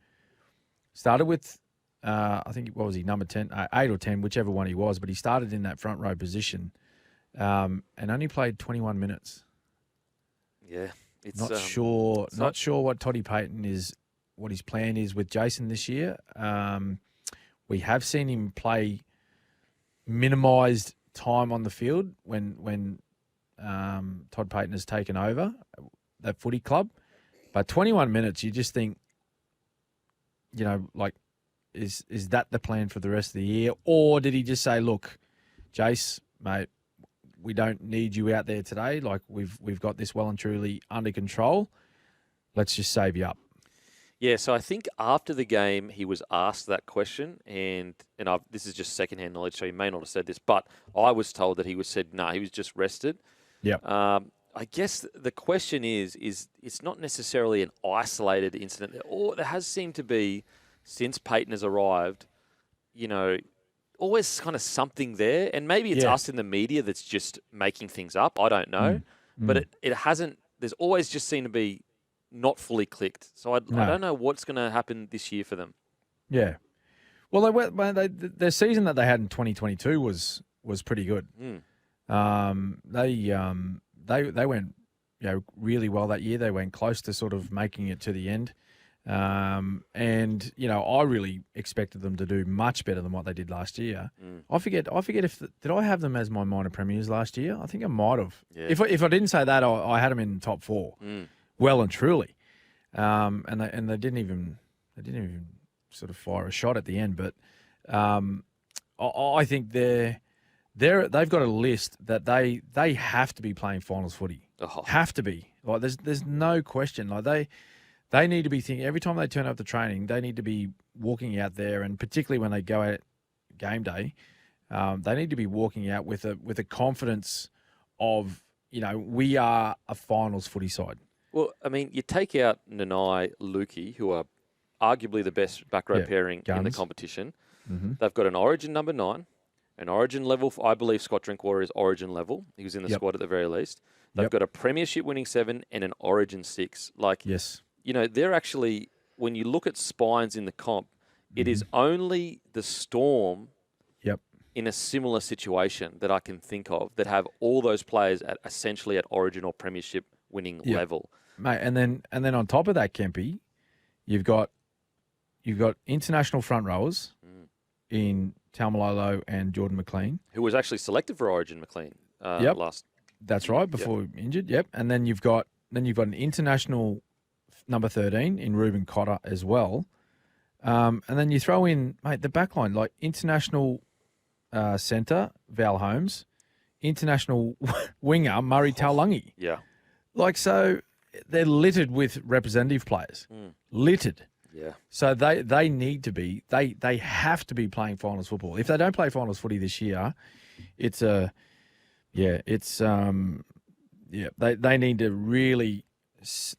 Started with, I think, what was he, number 10, 8 or 10, whichever one he was, but he started in that front row position and only played 21 minutes. Yeah. It's Not sure what Toddy Payton is, what his plan is with Jason this year. We have seen him play minimised time on the field when Todd Payton has taken over that footy club. But 21 minutes, you just think, like, is that the plan for the rest of the year? Or did he just say, look, Jace, mate, we don't need you out there today. Like, we've got this well and truly under control. Let's just save you up. Yeah, so I think after the game he was asked that question, and this is just secondhand knowledge, so he may not have said this, but I was told that he said he was just rested. Yep. I guess the question is it's not necessarily an isolated incident. Or there has seemed to be, since Peyton has arrived, always kind of something there, and maybe it's us in the media that's just making things up. I don't know, but it hasn't. There's always just seemed to be not fully clicked. So I don't know what's going to happen this year for them. Yeah. Well, their season that they had in 2022 was pretty good. They went really well that year. They went close to sort of making it to the end. And I really expected them to do much better than what they did last year. I forget did I have them as my minor premiers last year? I think I might have. Yeah. If I didn't say that, I had them in top 4. Well and truly, and they didn't even sort of fire a shot at the end. But I think they've got a list that they have to be playing finals footy. Have to be. Like there's no question. Like they need to be thinking every time they turn up to training, they need to be walking out there, and particularly when they go out game day, they need to be walking out with a confidence of we are a finals footy side. Well, I mean, you take out Nanai, Lukey, who are arguably the best back row pairing in the competition. Mm-hmm. They've got an Origin number 9, an Origin level. I believe Scott Drinkwater is Origin level. He was in the squad at the very least. They've got a Premiership winning 7 and an Origin 6. They're actually, when you look at spines in the comp, it is only the Storm in a similar situation that I can think of that have all those players at essentially at Origin or Premiership winning level. Mate, and then on top of that, Kempy, you've got international front rowers in Taumalolo and Jordan McLean, who was actually selected for Origin. McLean last. That's right, before injured. Yep, and then you've got an international number 13 in Ruben Cotter as well, and then you throw in the backline like international centre Val Holmes, international winger Murray Taulungi. Yeah, so they're littered with representative players. Littered. Yeah. So they need to be, they have to be playing finals football. If they don't play finals footy this year, they need to really,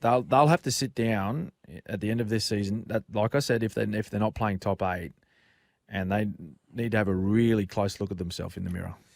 they'll have to sit down at the end of this season. That, like I said, if they're not playing top 8, and they need to have a really close look at themselves in the mirror.